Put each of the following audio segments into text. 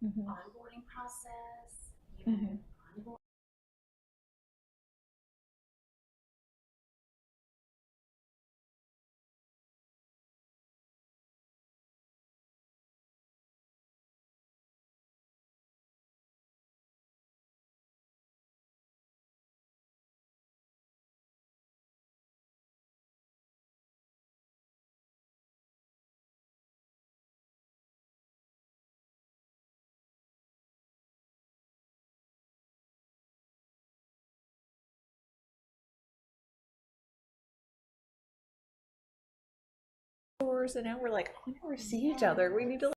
Mhm. onboarding process, Mhm. onboard And now we're like, we never see each other. We need to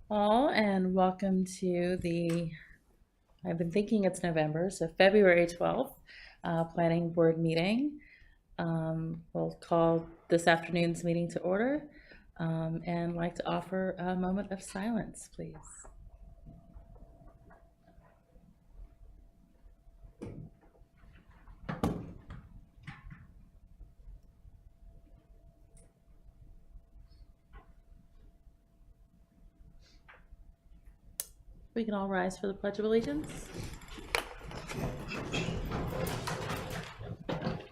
all, and welcome to the, I've been thinking it's November, so February 12th, Planning Board meeting. We'll call this afternoon's meeting to order and like to offer a moment of silence, please. We can all rise for the Pledge of Allegiance.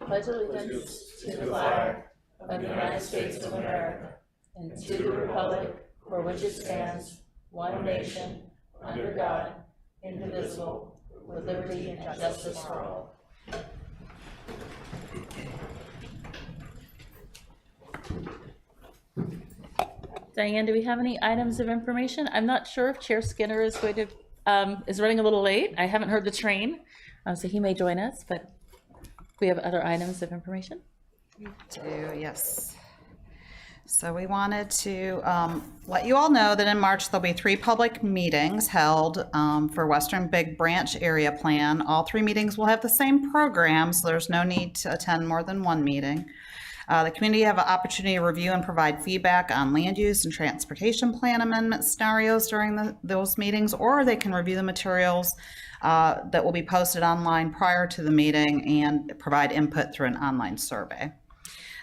Pledge allegiance to the flag of the United States of America and to the republic for which it stands, one nation, under God, indivisible, with liberty and justice for all. Diane, do we have any items of information? I'm not sure if Chair Skinner is going to, is running a little late. I haven't heard the train, so he may join us, but we have other items of information. We do, yes. So we wanted to let you all know that in March, there'll be 3 public meetings held for Western Big Branch Area Plan. All 3 meetings will have the same program, so there's no need to attend more than 1 meeting. The community have an opportunity to review and provide feedback on land use and transportation plan amendment scenarios during those meetings, or they can review the materials that will be posted online prior to the meeting and provide input through an online survey.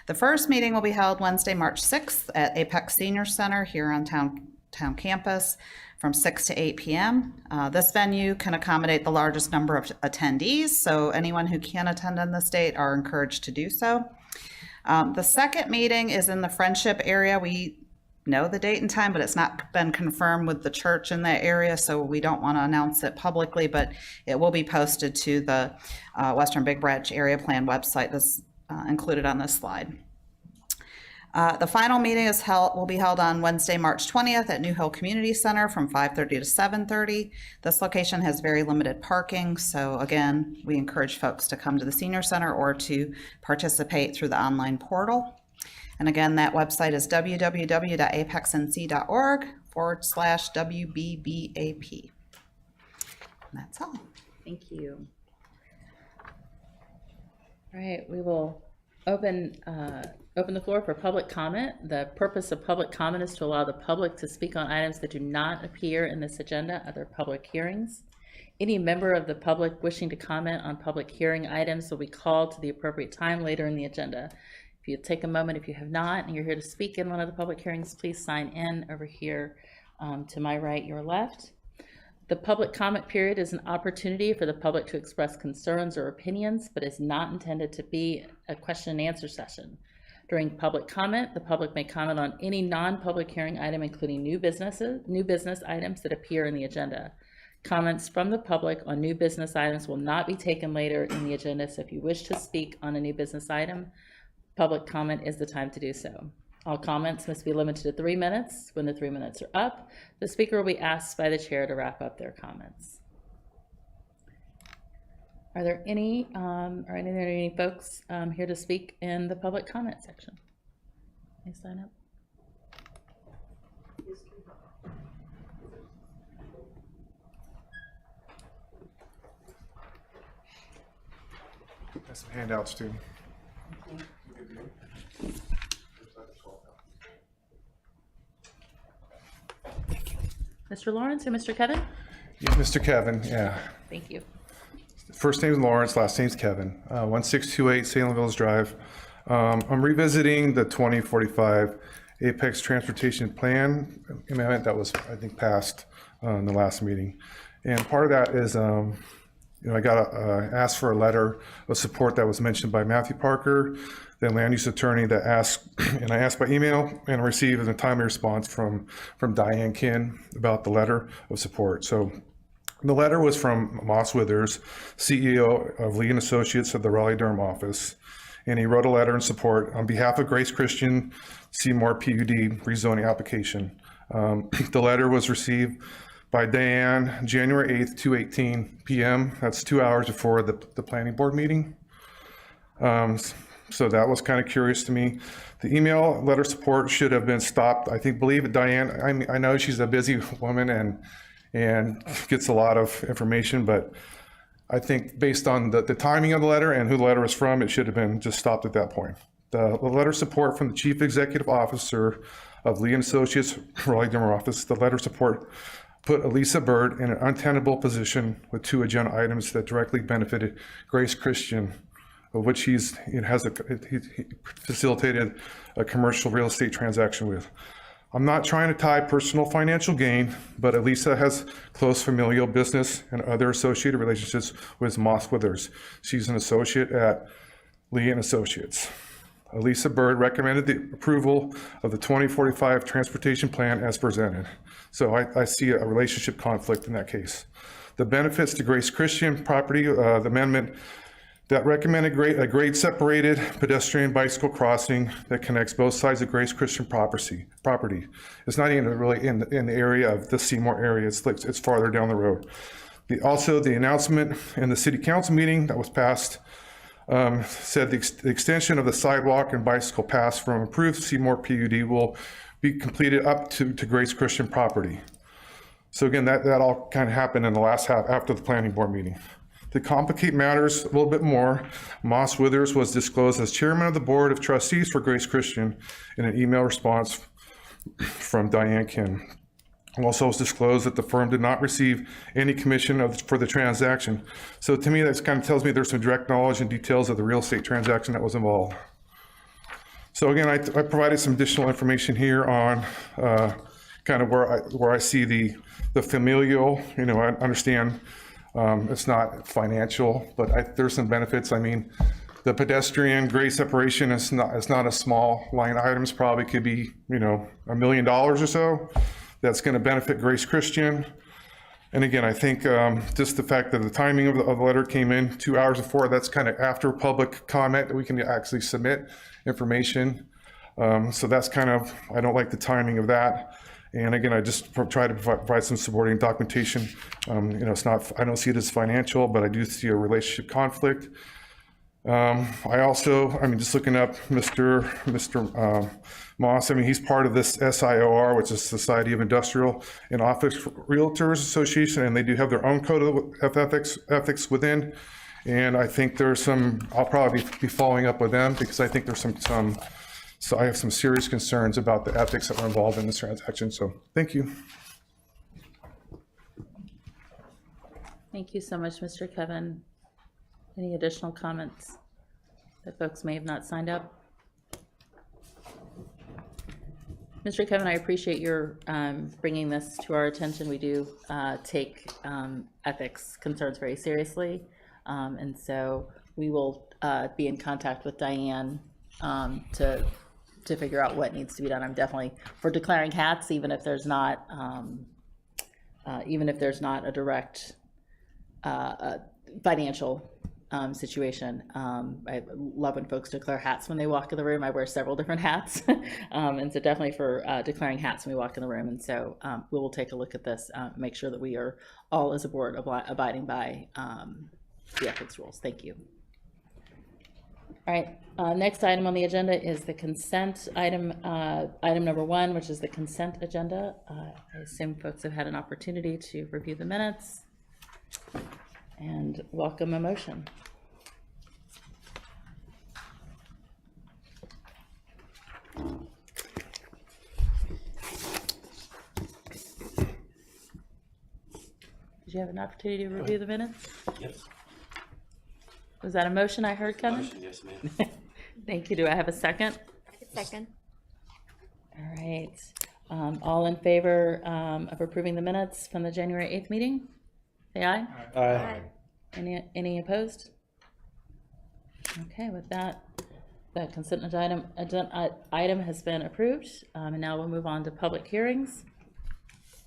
The first meeting will be held Wednesday, March 6th at Apex Senior Center here on town campus from 6 to 8 p.m. This venue can accommodate the largest number of attendees, so anyone who can attend in this date are encouraged to do so. The second meeting is in the Friendship area. We know the date and time, but it's not been confirmed with the church in that area, so we don't want to announce it publicly, but it will be posted to the Western Big Branch Area Plan website that's included on this slide. The final meeting will be held on Wednesday, March 20th at New Hill Community Center from 5:30 to 7:30. This location has very limited parking, so again, we encourage folks to come to the Senior Center or to participate through the online portal. And again, that website is www.apexnc.org/WBBAP. And that's all. Thank you. All right, we will open the floor for public comment. The purpose of public comment is to allow the public to speak on items that do not appear in this agenda, other public hearings. Any member of the public wishing to comment on public hearing items will be called to the appropriate time later in the agenda. If you take a moment, if you have not, and you're here to speak in one of the public hearings, please sign in over here to my right, your left. The public comment period is an opportunity for the public to express concerns or opinions, but is not intended to be a question and answer session. During public comment, the public may comment on any non-public hearing item, including new business items that appear in the agenda. Comments from the public on new business items will not be taken later in the agenda, so if you wish to speak on a new business item, public comment is the time to do so. All comments must be limited to 3 minutes. When the 3 minutes are up, the speaker will be asked by the chair to wrap up their comments. Are there any folks here to speak in the public comment section? Can you sign up? Got some handouts too. Mr. Lawrence or Mr. Kevin? Yeah, Mr. Kevin, yeah. Thank you. First name's Lawrence, last name's Kevin. 1628 Salem Village Drive. I'm revisiting the 2045 Apex Transportation Plan amendment that was, I think, passed in the last meeting. And part of that is, I got asked for a letter of support that was mentioned by Matthew Parker, the land use attorney, that asked, and I asked by email and received a timely response from Diane Kinn about the letter of support. So the letter was from Moss Withers, CEO of Lee & Associates of the Raleigh-Durham office, and he wrote a letter in support on behalf of Grace Christian Seymour PUD rezoning application. The letter was received by Diane January 8th, 2:18 p.m. That's 2 hours before the planning board meeting. So that was kind of curious to me. The email letter support should have been stopped. Believe Diane, I know she's a busy woman and gets a lot of information, but I think based on the timing of the letter and who the letter is from, it should have been just stopped at that point. The letter support from the Chief Executive Officer of Lee and Associates, Raleigh Denver office, the letter support put Elisa Bird in an untenable position with 2 agenda items that directly benefited Grace Christian, of which he facilitated a commercial real estate transaction with. I'm not trying to tie personal financial gain, but Elisa has close familial business and other associated relationships with Moss Withers. She's an associate at Lee and Associates. Elisa Bird recommended the approval of the 2045 transportation plan as presented. So I see a relationship conflict in that case. The benefits to Grace Christian property, the amendment that recommended a grade separated pedestrian bicycle crossing that connects both sides of Grace Christian property. It's not even really in the area of the Seymour area. It's farther down the road. Also, the announcement in the city council meeting that was passed said the extension of the sidewalk and bicycle paths from approved Seymour PUD will be completed up to Grace Christian property. So again, that all kind of happened in the last half after the planning board meeting. To complicate matters a little bit more, Moss Withers was disclosed as chairman of the board of trustees for Grace Christian in an email response from Diane Kim. Also was disclosed that the firm did not receive any commission for the transaction. So to me, that kind of tells me there's some direct knowledge and details of the real estate transaction that was involved. So again, I provided some additional information here on kind of where I see the familial, I understand it's not financial, but there's some benefits. I mean, the pedestrian grade separation is not a small line items, probably could be, $1 million or so. That's going to benefit Grace Christian. And again, I think just the fact that the timing of the letter came in 2 hours before, that's kind of after public comment that we can actually submit information. So that's kind of, I don't like the timing of that. And again, I just try to provide some supporting documentation. It's not, I don't see it as financial, but I do see a relationship conflict. I also, just looking up Mr. Moss, he's part of this SIOR, which is Society of Industrial and Office Realtors Association, and they do have their own code of ethics within. And I think there's I'll probably be following up with them because I think there's so I have some serious concerns about the ethics that were involved in this transaction. So thank you. Thank you so much, Mr. Kevin. Any additional comments that folks may have not signed up? Mr. Kevin, I appreciate your bringing this to our attention. We do take ethics concerns very seriously. And so we will be in contact with Diane to figure out what needs to be done. I'm definitely for declaring hats, even if there's not a direct financial situation. I love when folks declare hats when they walk in the room. I wear several different hats. And so definitely for declaring hats when we walk in the room. And so we will take a look at this, make sure that we are all as a board abiding by the ethics rules. Thank you. All right, next item on the agenda is the consent item, item number 1, which is the consent agenda. I assume folks have had an opportunity to review the minutes and welcome a motion. Did you have an opportunity to review the minutes? Yes. Was that a motion I heard, Kevin? Motion, yes, ma'am. Thank you. Do I have a second? Second. All right. All in favor of approving the minutes from the January 8th meeting? Say aye. Aye. Any opposed? Okay, with that, the consent item has been approved. And now we'll move on to public hearings.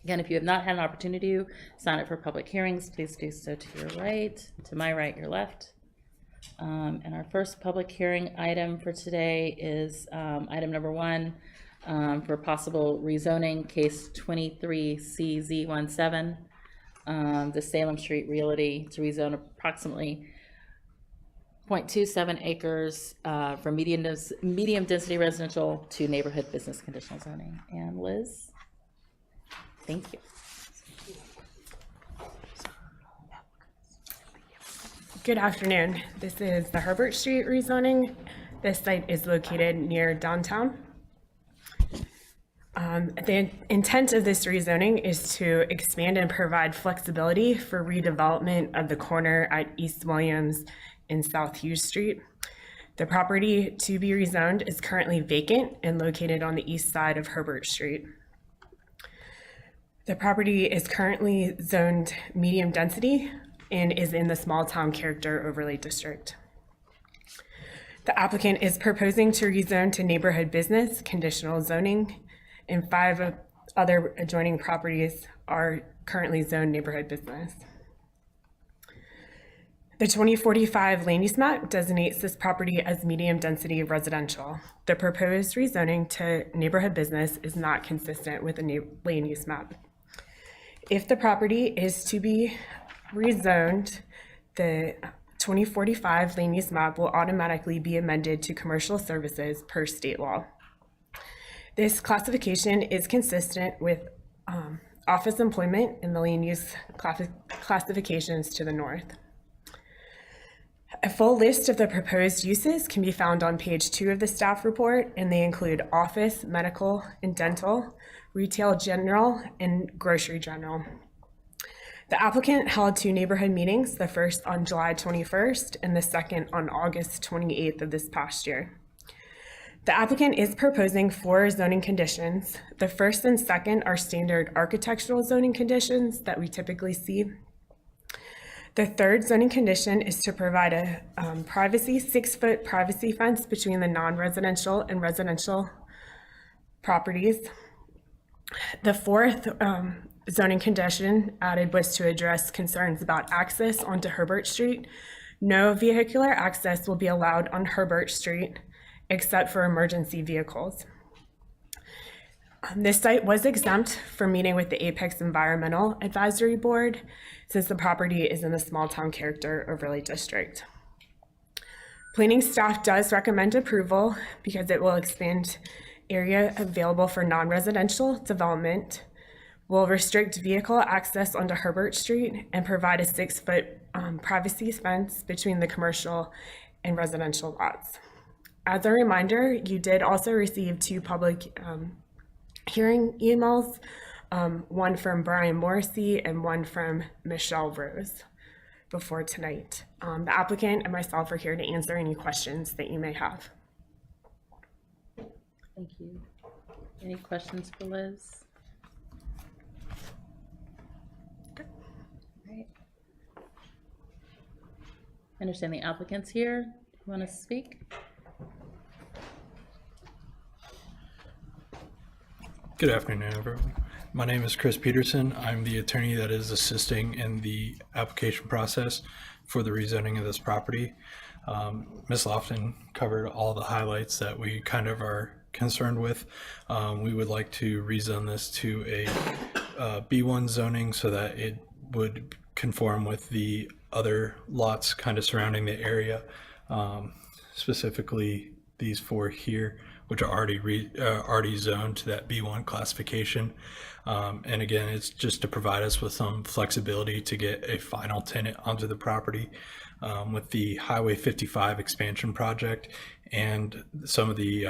Again, if you have not had an opportunity to sign up for public hearings, please do so to your right, to my right, your left. And our first public hearing item for today is item number 1 for possible rezoning, case 23CZ17, the Salem Street Realty to rezone approximately 0.27 acres from medium density residential to neighborhood business conditional zoning. And Liz? Thank you. Good afternoon. This is the Herbert Street rezoning. This site is located near downtown. The intent of this rezoning is to expand and provide flexibility for redevelopment of the corner at East Williams and South Hughes Street. The property to be rezoned is currently vacant and located on the east side of Herbert Street. The property is currently zoned medium density and is in the small town character overlay district. The applicant is proposing to rezone to neighborhood business conditional zoning, and 5 other adjoining properties are currently zoned neighborhood business. The 2045 land use map designates this property as medium density residential. The proposed rezoning to neighborhood business is not consistent with the land use map. If the property is to be rezoned, the 2045 land use map will automatically be amended to commercial services per state law. This classification is consistent with office employment and the land use classifications to the north. A full list of the proposed uses can be found on page 2 of the staff report, and they include office, medical, and dental, retail general, and grocery general. The applicant held 2 neighborhood meetings, the first on July 21st and the second on August 28th of this past year. The applicant is proposing 4 zoning conditions. The first and second are standard architectural zoning conditions that we typically see. The third zoning condition is to provide a 6-foot privacy fence between the non-residential and residential properties. The fourth zoning condition added was to address concerns about access onto Herbert Street. No vehicular access will be allowed on Herbert Street except for emergency vehicles. This site was exempt from meeting with the Apex Environmental Advisory Board since the property is in the small town character overlay district. Planning staff does recommend approval because it will expand area available for non-residential development, will restrict vehicle access onto Herbert Street, and provide a 6-foot privacy fence between the commercial and residential lots. As a reminder, you did also receive 2 public hearing emails, one from Brian Morrissey and one from Michelle Rose before tonight. The applicant and myself are here to answer any questions that you may have. Thank you. Any questions for Liz? All right. I understand the applicant's here. Do you want to speak? Good afternoon, everyone. My name is Chris Peterson. I'm the attorney that is assisting in the application process for the rezoning of this property. Ms. Lofton covered all the highlights that we kind of are concerned with. We would like to rezone this to a B1 zoning so that it would conform with the other lots kind of surrounding the area, specifically these 4 here, which are already zoned to that B1 classification. And again, it's just to provide us with some flexibility to get a final tenant onto the property with the Highway 55 expansion project and some of the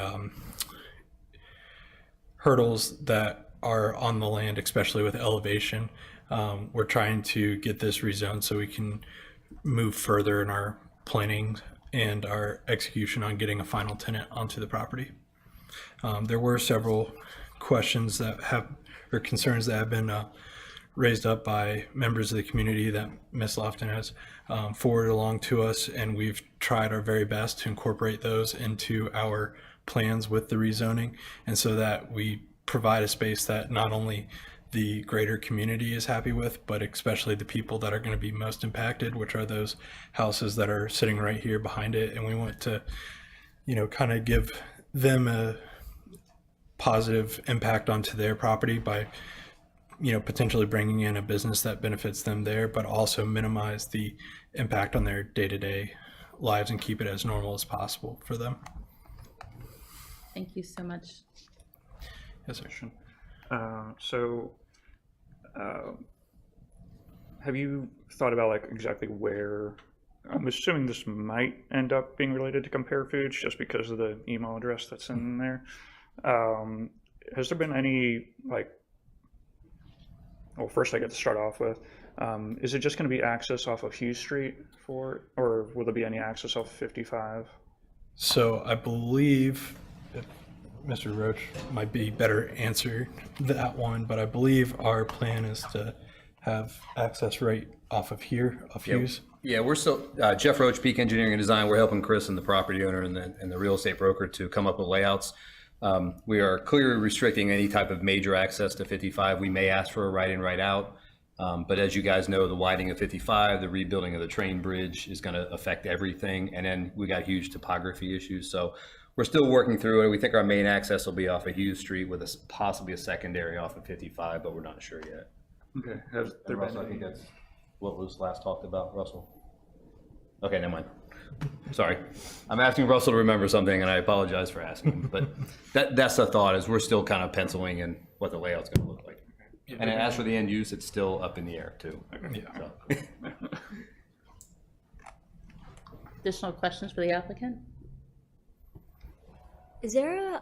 hurdles that are on the land, especially with elevation. We're trying to get this rezoned so we can move further in our planning and our execution on getting a final tenant onto the property. There were several questions that or concerns that have been raised up by members of the community that Ms. Lofton has forwarded along to us, and we've tried our very best to incorporate those into our plans with the rezoning, and so that we provide a space that not only the greater community is happy with, but especially the people that are going to be most impacted, which are those houses that are sitting right here behind it. And we want to, kind of give them a positive impact onto their property by, potentially bringing in a business that benefits them there, but also minimize the impact on their day-to-day lives and keep it as normal as possible for them. Thank you so much. Yes, sir. Have you thought about like exactly where? I'm assuming this might end up being related to Compare Foods just because of the email address that's in there. Has there been any like? Well, first I get to start off with. Is it just going to be access off of Hughes Street or will there be any access off 55? So I believe if Mr. Roach might be better answer that one, but I believe our plan is to have access right off of here, off Hughes. Yeah, we're still, Jeff Roach, Peak Engineering and Design, we're helping Chris and the property owner and the real estate broker to come up with layouts. We are clearly restricting any type of major access to 55. We may ask for a right in, right out. But as you guys know, the widening of 55, the rebuilding of the train bridge is going to affect everything. And then we got huge topography issues. So we're still working through it. We think our main access will be off of Hughes Street with possibly a secondary off of 55, but we're not sure yet. Okay. Has there Russell, I been? think that's what Luce last talked about, Russell. Okay, never mind. Sorry. I'm asking Russell to remember something, and I apologize for asking. But that's the thought, is we're still kind of penciling in what the layout's going to look like. And as for the end use, it's still up in the air, too. Yeah. So. Additional questions for the applicant? Is there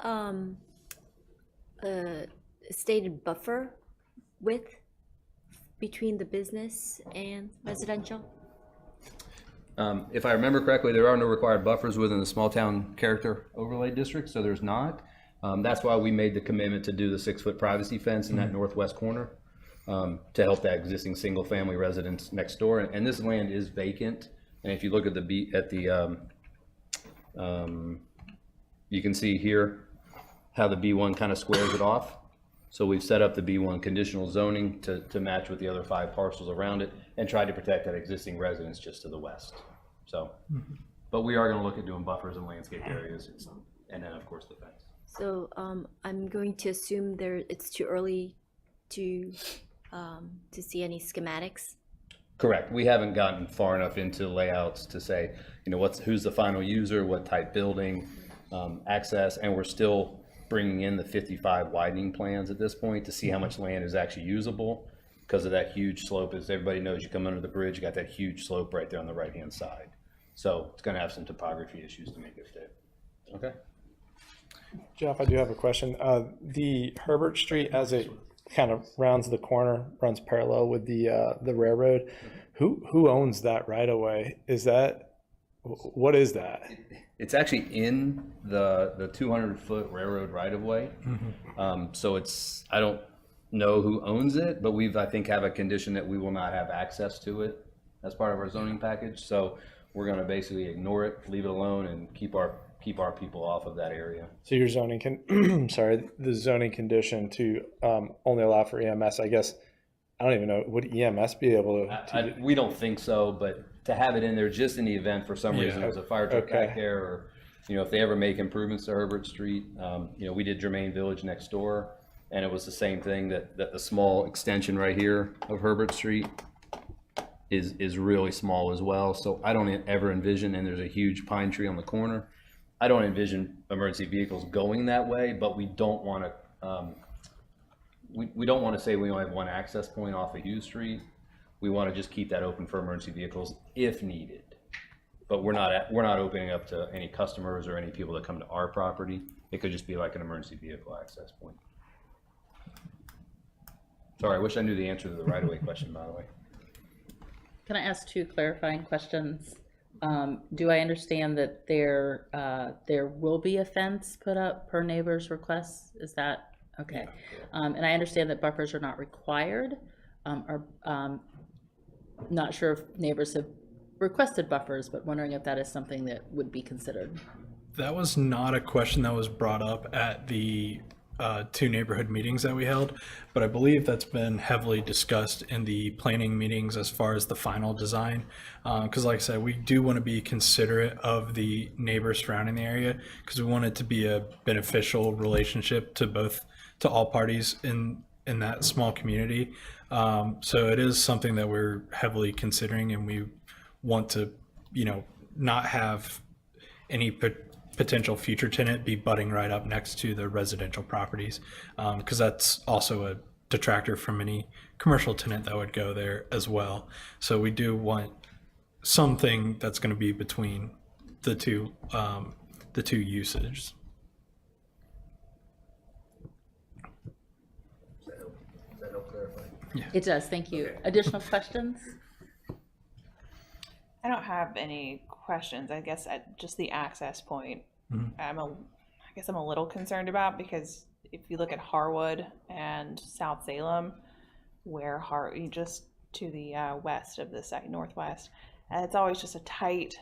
a stated buffer width between the business and residential? If I remember correctly, there are no required buffers within the small town character overlay district, so there's not. That's why we made the commitment to do the 6-foot privacy fence in that northwest corner to help that existing single family residence next door. And this land is vacant. And if you look at you can see here how the B1 kind of squares it off. So we've set up the B1 conditional zoning to match with the other 5 parcels around it and try to protect that existing residence just to the west. So, but we are going to look at doing buffers and landscape areas, and then of course the fence. So I'm going to assume it's too early to see any schematics. Correct. We haven't gotten far enough into layouts to say, who's the final user, what type building, access, and we're still bringing in the 55 widening plans at this point to see how much land is actually usable because of that huge slope. As everybody knows, you come under the bridge, you got that huge slope right there on the right-hand side. So it's going to have some topography issues to make it fit. Okay. Jeff, I do have a question. The Herbert Street, as it kind of rounds the corner, runs parallel with the railroad. Who owns that right of way? What is that? It's actually in the 200-foot railroad right-of-way. So I don't know who owns it, but I think have a condition that we will not have access to it as part of our zoning package. So we're going to basically ignore it, leave it alone, and keep our people off of that area. So your zoning the zoning condition to only allow for EMS, I guess, I don't even know, would EMS be able to? We don't think so, but to have it in there just in the event for some reason there's a fire truck back there, or if they ever make improvements to Herbert Street, we did Germain Village next door, and it was the same thing that the small extension right here of Herbert Street is really small as well. So I don't ever envision, and there's a huge pine tree on the corner, I don't envision emergency vehicles going that way, but we don't want to we don't want to say we only have one access point off of Hughes Street. We want to just keep that open for emergency vehicles if needed. But we're not opening up to any customers or any people that come to our property. It could just be like an emergency vehicle access point. Sorry, I wish I knew the answer to the right-of-way question, by the way. Can I ask 2 clarifying questions? Do I understand that there will be a fence put up per neighbor's request? Is that okay? And I understand that buffers are not required. Not sure if neighbors have requested buffers, but wondering if that is something that would be considered. That was not a question that was brought up at the 2 neighborhood meetings that we held, but I believe that's been heavily discussed in the planning meetings as far as the final design. Because like I said, we do want to be considerate of the neighbors surrounding the area because we want it to be a beneficial relationship to all parties in that small community. So it is something that we're heavily considering, and we want to, not have any potential future tenant be butting right up next to the residential properties, because that's also a detractor from any commercial tenant that would go there as well. So we do want something that's going to be between the two usages. It does, thank you. Additional questions? I don't have any questions. I guess at just the access point, I guess I'm a little concerned about, because if you look at Harwood and South Salem, where just to the west of the northwest, it's always just a tight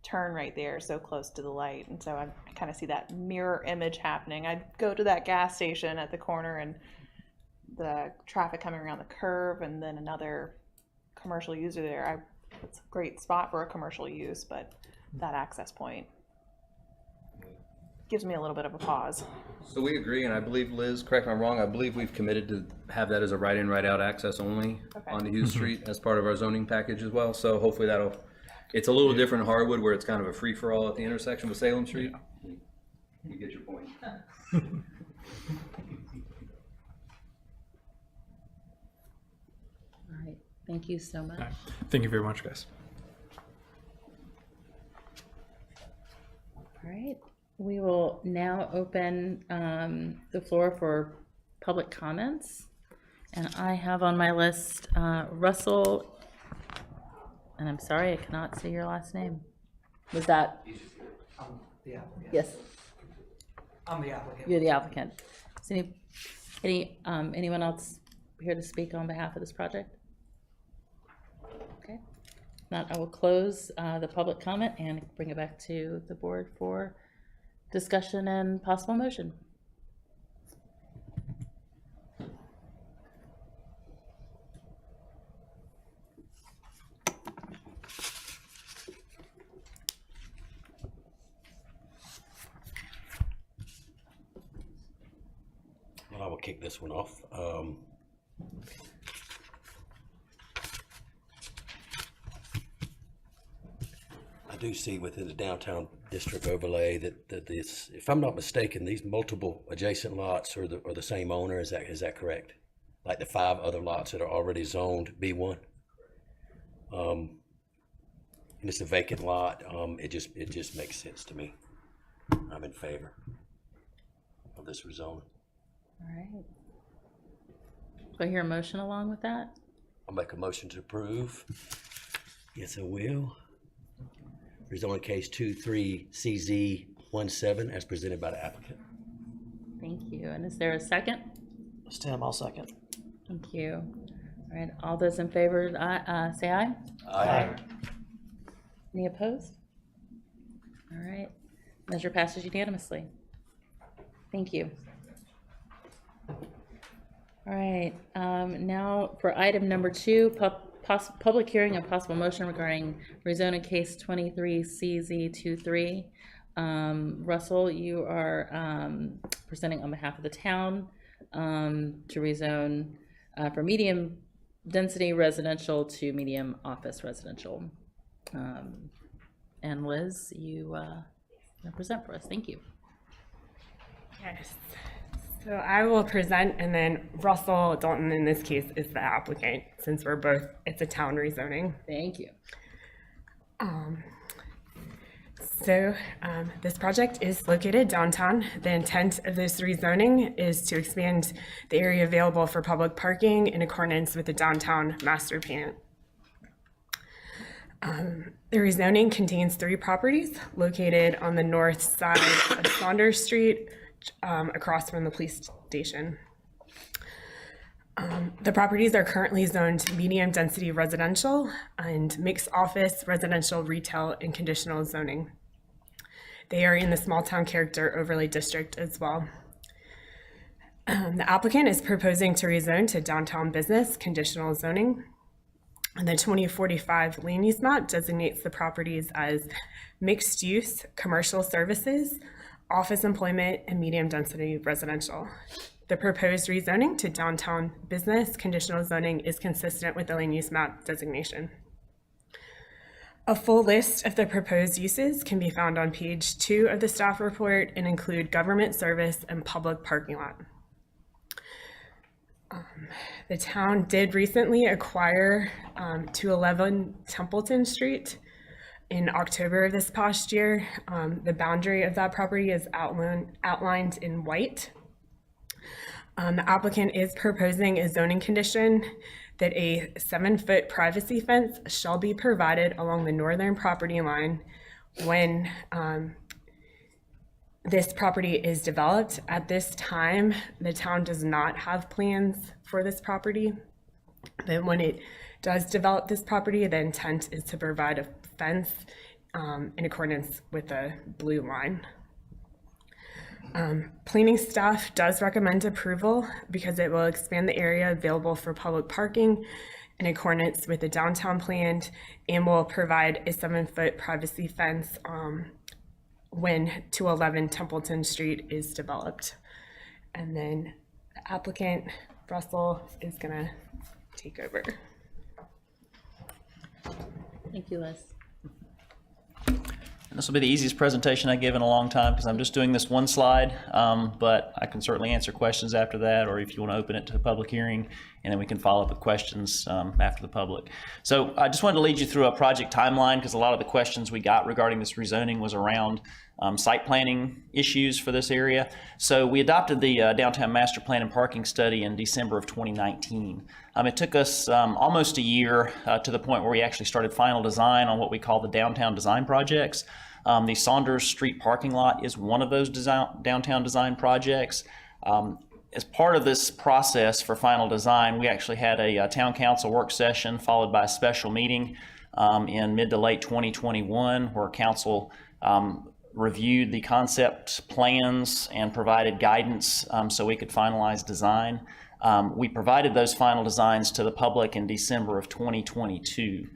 turn right there, so close to the light, and so I kind of see that mirror image happening. I'd go to that gas station at the corner and the traffic coming around the curve, and then another commercial user there. It's a great spot for a commercial use, but that access point gives me a little bit of a pause. So we agree, and I believe, Liz, correct me if I'm wrong, I believe we've committed to have that as a right-in, right-out access only onto Hughes Street as part of our zoning package as well. So hopefully it's a little different in Harwood, where it's kind of a free-for-all at the intersection with Salem Street. You get your point. All right, thank you so much. Thank you very much, guys. All right, we will now open the floor for public comments. And I have on my list Russell, and I'm sorry, I cannot say your last name. Was that? The applicant. Yes, I'm the applicant. you're the applicant. Is anyone else here to speak on behalf of this project? Okay, if not, I will close the public comment and bring it back to the board for discussion and possible motion. Well, I will kick this one off. I do see within the downtown district overlay that this, if I'm not mistaken, these multiple adjacent lots are the same owner. Is that correct? Like the 5 other lots that are already zoned B1. And it's a vacant lot. It just makes sense to me. I'm in favor of this rezoning. All right. Do I hear a motion along with that? I'll make a motion to approve. Yes, I will. Rezoning case 23CZ17 as presented by the applicant. Thank you. And is there a second? It's Tim, I'll second. Thank you. All right, all those in favor, say aye. Aye. Any opposed? All right, measure passes unanimously. Thank you. All right, now for item number 2, public hearing and possible motion regarding rezoning case 23CZ23. Russell, you are presenting on behalf of the town to rezone for medium density residential to medium office residential. And Liz, you present for us. Thank you. Yes. So I will present, and then Russell Dalton in this case is the applicant, since it's a town rezoning. Thank you. This project is located downtown. The intent of this rezoning is to expand the area available for public parking in accordance with the downtown master plan. The rezoning contains 3 properties located on the north side of Saunders Street, across from the police station. The properties are currently zoned medium density residential and mixed office, residential, retail, and conditional zoning. They are in the small town character overlay district as well. The applicant is proposing to rezone to downtown business conditional zoning. And the 2045 land use map designates the properties as mixed use, commercial services, office employment, and medium density residential. The proposed rezoning to downtown business conditional zoning is consistent with the land use map designation. A full list of the proposed uses can be found on page 2 of the staff report and include government service and public parking lot. The town did recently acquire 211 Templeton Street in October of this past year. The boundary of that property is outlined in white. The applicant is proposing a zoning condition that a 7-foot privacy fence shall be provided along the northern property line when this property is developed. At this time, the town does not have plans for this property. But when it does develop this property, the intent is to provide a fence in accordance with the blue line. Planning staff does recommend approval because it will expand the area available for public parking in accordance with the downtown plan and will provide a 7-foot privacy fence when 211 Templeton Street is developed. And then the applicant, Russell, is gonna take over. Thank you, Liz. This will be the easiest presentation I give in a long time because I'm just doing this one slide, but I can certainly answer questions after that, or if you want to open it to a public hearing, and then we can follow up with questions after the public. So I just wanted to lead you through a project timeline because a lot of the questions we got regarding this rezoning was around site planning issues for this area. So we adopted the Downtown Master Plan and Parking Study in December of 2019. It took us almost a year to the point where we actually started final design on what we call the downtown design projects. The Saunders Street parking lot is one of those downtown design projects. As part of this process for final design, we actually had a town council work session followed by a special meeting in mid to late 2021 where council reviewed the concept plans and provided guidance so we could finalize design. We provided those final designs to the public in December of 2022.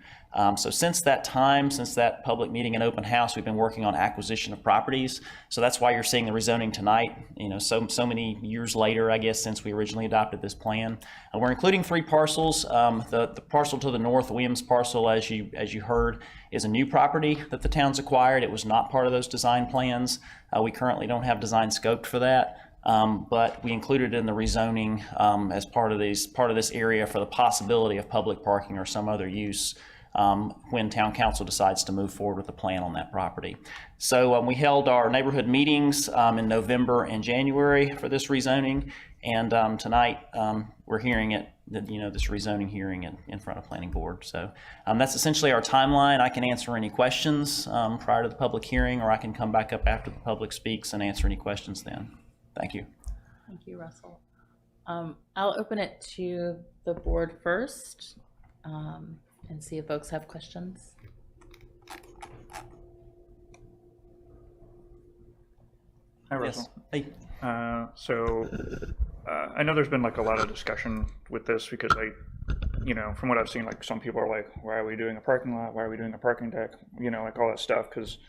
So since that time, since that public meeting and open house, we've been working on acquisition of properties. So that's why you're seeing the rezoning tonight, so many years later, I guess, since we originally adopted this plan. We're including 3 parcels. The parcel to the north, Williams parcel, as you heard, is a new property that the town's acquired. It was not part of those design plans. We currently don't have design scoped for that. But we included it in the rezoning as part of this area for the possibility of public parking or some other use when town council decides to move forward with the plan on that property. So we held our neighborhood meetings in November and January for this rezoning, and tonight we're hearing it, this rezoning hearing in front of planning board. So that's essentially our timeline. I can answer any questions prior to the public hearing, or I can come back up after the public speaks and answer any questions then. Thank you. Thank you, Russell. I'll open it to the board first and see if folks have questions. Hi, Russell. Yes. Hey. So I know there's been like a lot of discussion with this because from what I've seen, like some people are like, why are we doing a parking lot? Why are we doing a parking deck? Like all that stuff. Because,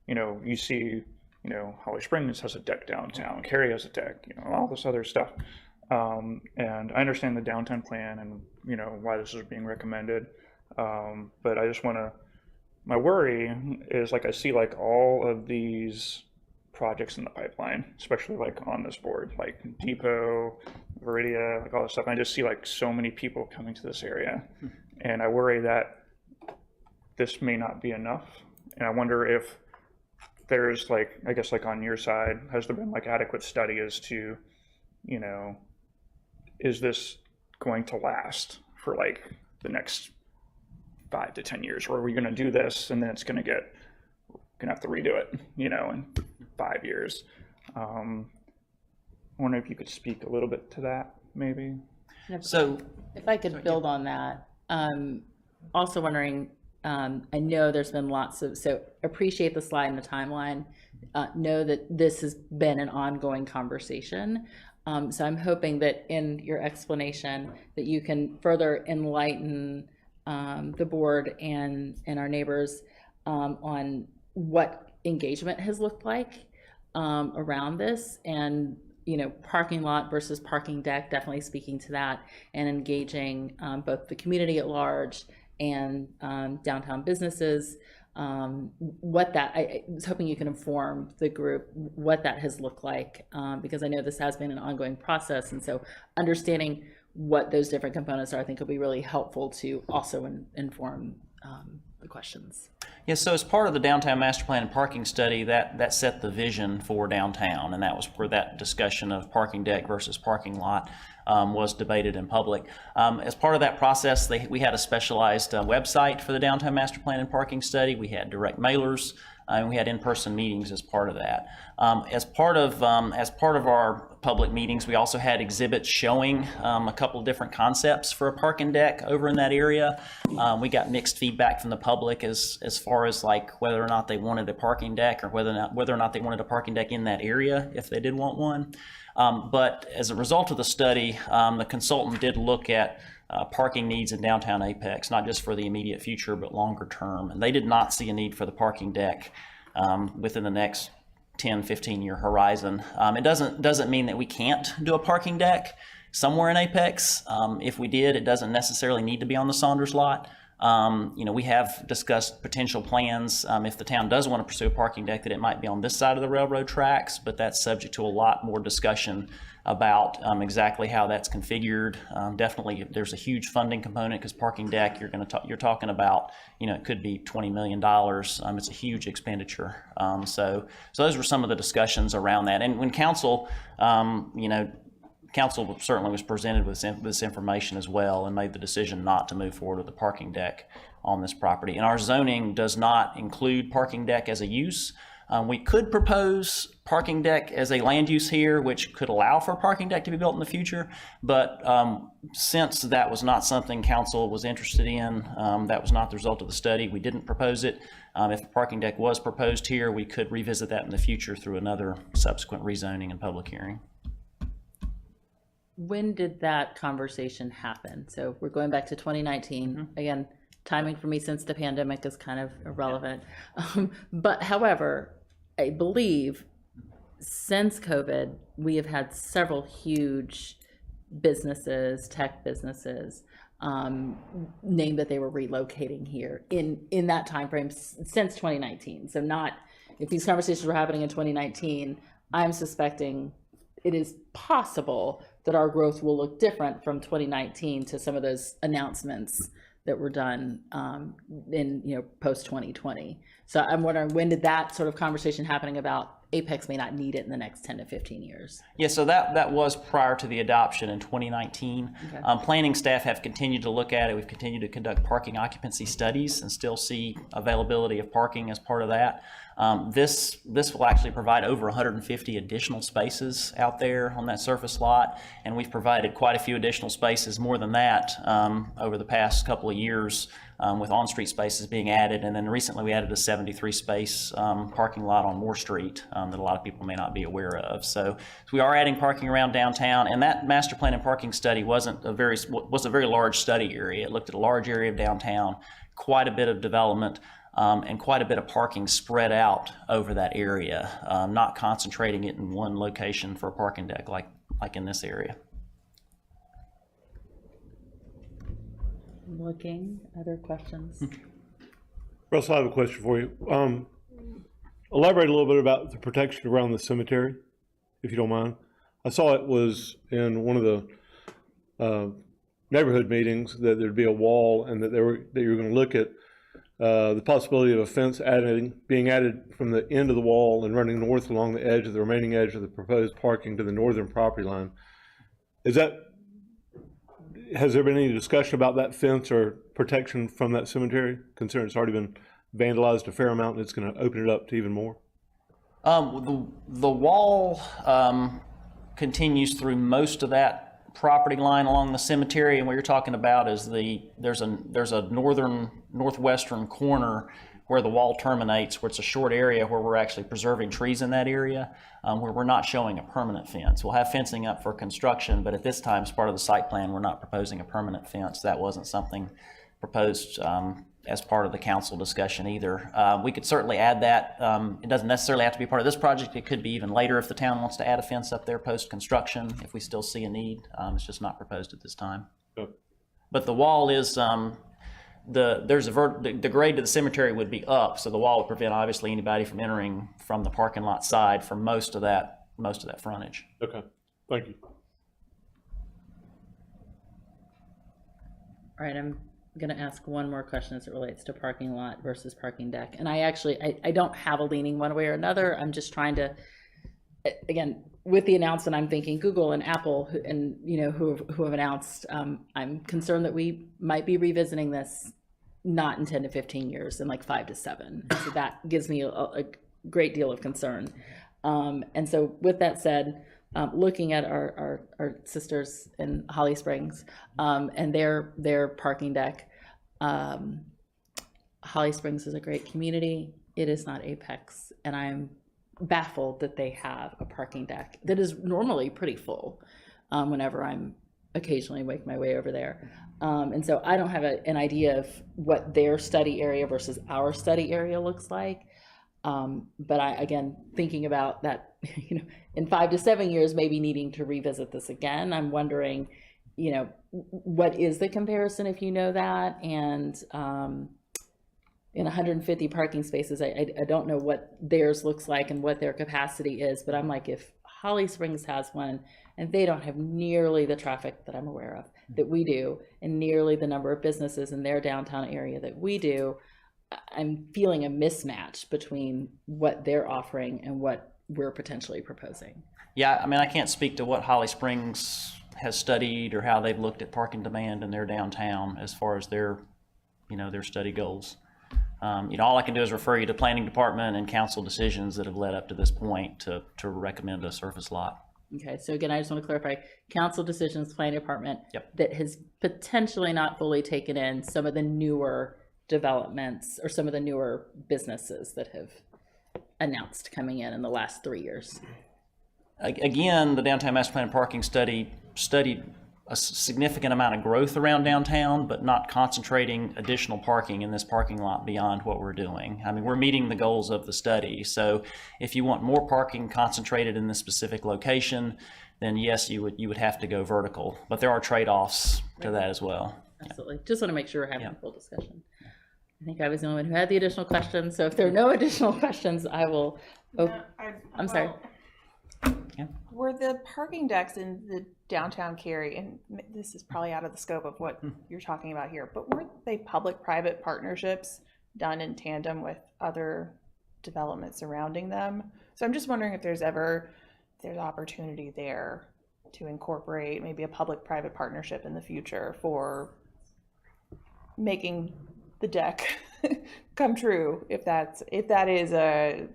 you see, Holly Springs has a deck downtown, Cary has a deck, all this other stuff. And I understand the downtown plan and, why this is being recommended. But I just my worry is like, I see like all of these projects in the pipeline, especially like on this board, like Depot, Viridia, like all this stuff. And I just see like so many people coming to this area. And I worry that this may not be enough. And I wonder if there's like, I guess like on your side, has there been like adequate study as to, is this going to last for like the next 5 to 10 years, or are we going to do this and then it's going to have to redo it, in 5 years? I wonder if you could speak a little bit to that, maybe. So if I could build on that, also wondering, I know there's been so appreciate the slide and the timeline, know that this has been an ongoing conversation. So I'm hoping that in your explanation that you can further enlighten the board and our neighbors on what engagement has looked like around this, and parking lot versus parking deck, definitely speaking to that and engaging both the community at large and downtown businesses what that, I was hoping you can inform the group what that has looked like, because I know this has been an ongoing process, and so understanding what those different components are, I think will be really helpful to also inform the questions. Yeah, so as part of the downtown master plan and parking study, that set the vision for downtown, and that was where that discussion of parking deck versus parking lot was debated in public. As part of that process, we had a specialized website for the downtown master plan and parking study. We had direct mailers, and we had in-person meetings as part of that. As part of our public meetings, we also had exhibits showing a couple of different concepts for a parking deck over in that area. We got mixed feedback from the public as far as like whether or not they wanted a parking deck or whether or not they wanted a parking deck in that area if they did want one. But as a result of the study, the consultant did look at parking needs in downtown Apex, not just for the immediate future, but longer term. And they did not see a need for the parking deck within the next 10, 15-year horizon. It doesn't mean that we can't do a parking deck somewhere in Apex. If we did, it doesn't necessarily need to be on the Saunders lot. We have discussed potential plans if the town does want to pursue a parking deck that it might be on this side of the railroad tracks, but that's subject to a lot more discussion about exactly how that's configured. Definitely, there's a huge funding component because parking deck, you're talking about, it could be $20 million. It's a huge expenditure. So those were some of the discussions around that. And when council, council certainly was presented with this information as well and made the decision not to move forward with the parking deck on this property. And our zoning does not include parking deck as a use. We could propose parking deck as a land use here, which could allow for a parking deck to be built in the future. But since that was not something council was interested in, that was not the result of the study, we didn't propose it. If a parking deck was proposed here, we could revisit that in the future through another subsequent rezoning and public hearing. When did that conversation happen? So we're going back to 2019. Again, timing for me since the pandemic is kind of irrelevant. But however, I believe since COVID, we have had several huge businesses, tech businesses, name that they were relocating here in that time frame since 2019. So not, if these conversations were happening in 2019, I'm suspecting it is possible that our growth will look different from 2019 to some of those announcements that were done in post 2020. So I'm wondering, when did that sort of conversation happening about Apex may not need it in the next 10 to 15 years? Yeah, so that was prior to the adoption in 2019. Okay. Planning staff have continued to look at it. We've continued to conduct parking occupancy studies and still see availability of parking as part of that. This will actually provide over 150 additional spaces out there on that surface lot, and we've provided quite a few additional spaces, more than that, over the past couple of years, with on-street spaces being added. And then recently we added a 73-space parking lot on Moore Street that a lot of people may not be aware of. So we are adding parking around downtown, and that master plan and parking study was a very large study area. It looked at a large area of downtown, quite a bit of development, and quite a bit of parking spread out over that area, not concentrating it in one location for a parking deck like in this area. Looking, other questions? Russell, I have a question for you. Elaborate a little bit about the protection around the cemetery, if you don't mind. I saw it was in one of the neighborhood meetings that there'd be a wall, and that you were going to look at the possibility of a fence being added from the end of the wall and running north along the edge of the remaining edge of the proposed parking to the northern property line. Has there been any discussion about that fence or protection from that cemetery, considering it's already been vandalized a fair amount and it's going to open it up to even more? The wall continues through most of that property line along the cemetery, and what you're talking about is there's a northwestern corner where the wall terminates, where it's a short area where we're actually preserving trees in that area, where we're not showing a permanent fence. We'll have fencing up for construction, but at this time, as part of the site plan, we're not proposing a permanent fence. That wasn't something proposed as part of the council discussion either. We could certainly add that. It doesn't necessarily have to be part of this project. It could be even later if the town wants to add a fence up there post-construction, if we still see a need. It's just not proposed at this time. Yep. But the wall is the grade to the cemetery would be up, so the wall would prevent obviously anybody from entering from the parking lot side for most of that frontage. Okay, thank you. All right, I'm going to ask one more question as it relates to parking lot versus parking deck. And I don't have a leaning one way or another. I'm just trying to, again, with the announcement, I'm thinking Google and Apple who have announced, I'm concerned that we might be revisiting this not in 10 to 15 years, in like 5 to 7. So that gives me a great deal of concern. And so with that said, looking at our sisters in Holly Springs and their parking deck, Holly Springs is a great community. It is not Apex, and I'm baffled that they have a parking deck that is normally pretty full whenever I'm occasionally make my way over there. And so I don't have an idea of what their study area versus our study area looks like. But again, thinking about that, in 5 to 7 years, maybe needing to revisit this again, I'm wondering, what is the comparison if you know that? And in 150 parking spaces, I don't know what theirs looks like and what their capacity is, but I'm like, if Holly Springs has one and they don't have nearly the traffic that I'm aware of that we do, and nearly the number of businesses in their downtown area that we do, I'm feeling a mismatch between what they're offering and what we're potentially proposing. Yeah, I mean, I can't speak to what Holly Springs has studied or how they've looked at parking demand in their downtown as far as their study goals. All I can do is refer you to planning department and council decisions that have led up to this point to recommend a surface lot. Okay, so again, I just want to clarify, council decisions, planning department, Yep. that has potentially not fully taken in some of the newer developments or some of the newer businesses that have announced coming in the last 3 years. Again, the downtown master plan and parking studied a significant amount of growth around downtown, but not concentrating additional parking in this parking lot beyond what we're doing. I mean, we're meeting the goals of the study. So if you want more parking concentrated in this specific location, then yes, you would have to go vertical. But there are trade-offs to that as well. Absolutely. Just want to make sure we're having a full discussion. I think I was the only one who had the additional questions. So if there are no additional questions, I will. I'm sorry. Were the parking decks in the downtown Cary, and this is probably out of the scope of what you're talking about here, but weren't they public-private partnerships done in tandem with other developments surrounding them? So I'm just wondering if there's opportunity there to incorporate maybe a public-private partnership in the future for making the deck come true, if that is a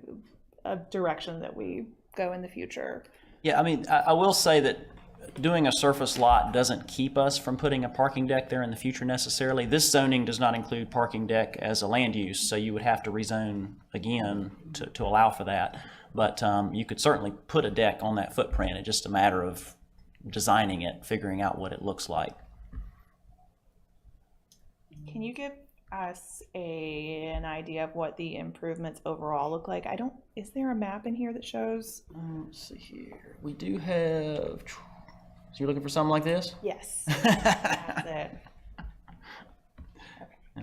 direction that we go in the future. Yeah, I mean, I will say that doing a surface lot doesn't keep us from putting a parking deck there in the future necessarily. This zoning does not include parking deck as a land use, so you would have to rezone again to allow for that. But you could certainly put a deck on that footprint. It's just a matter of designing it, figuring out what it looks like. Can you give us an idea of what the improvements overall look like? Is there a map in here that shows? Let's see here. We do have, so you're looking for something like this? Yes. That's it. Yeah.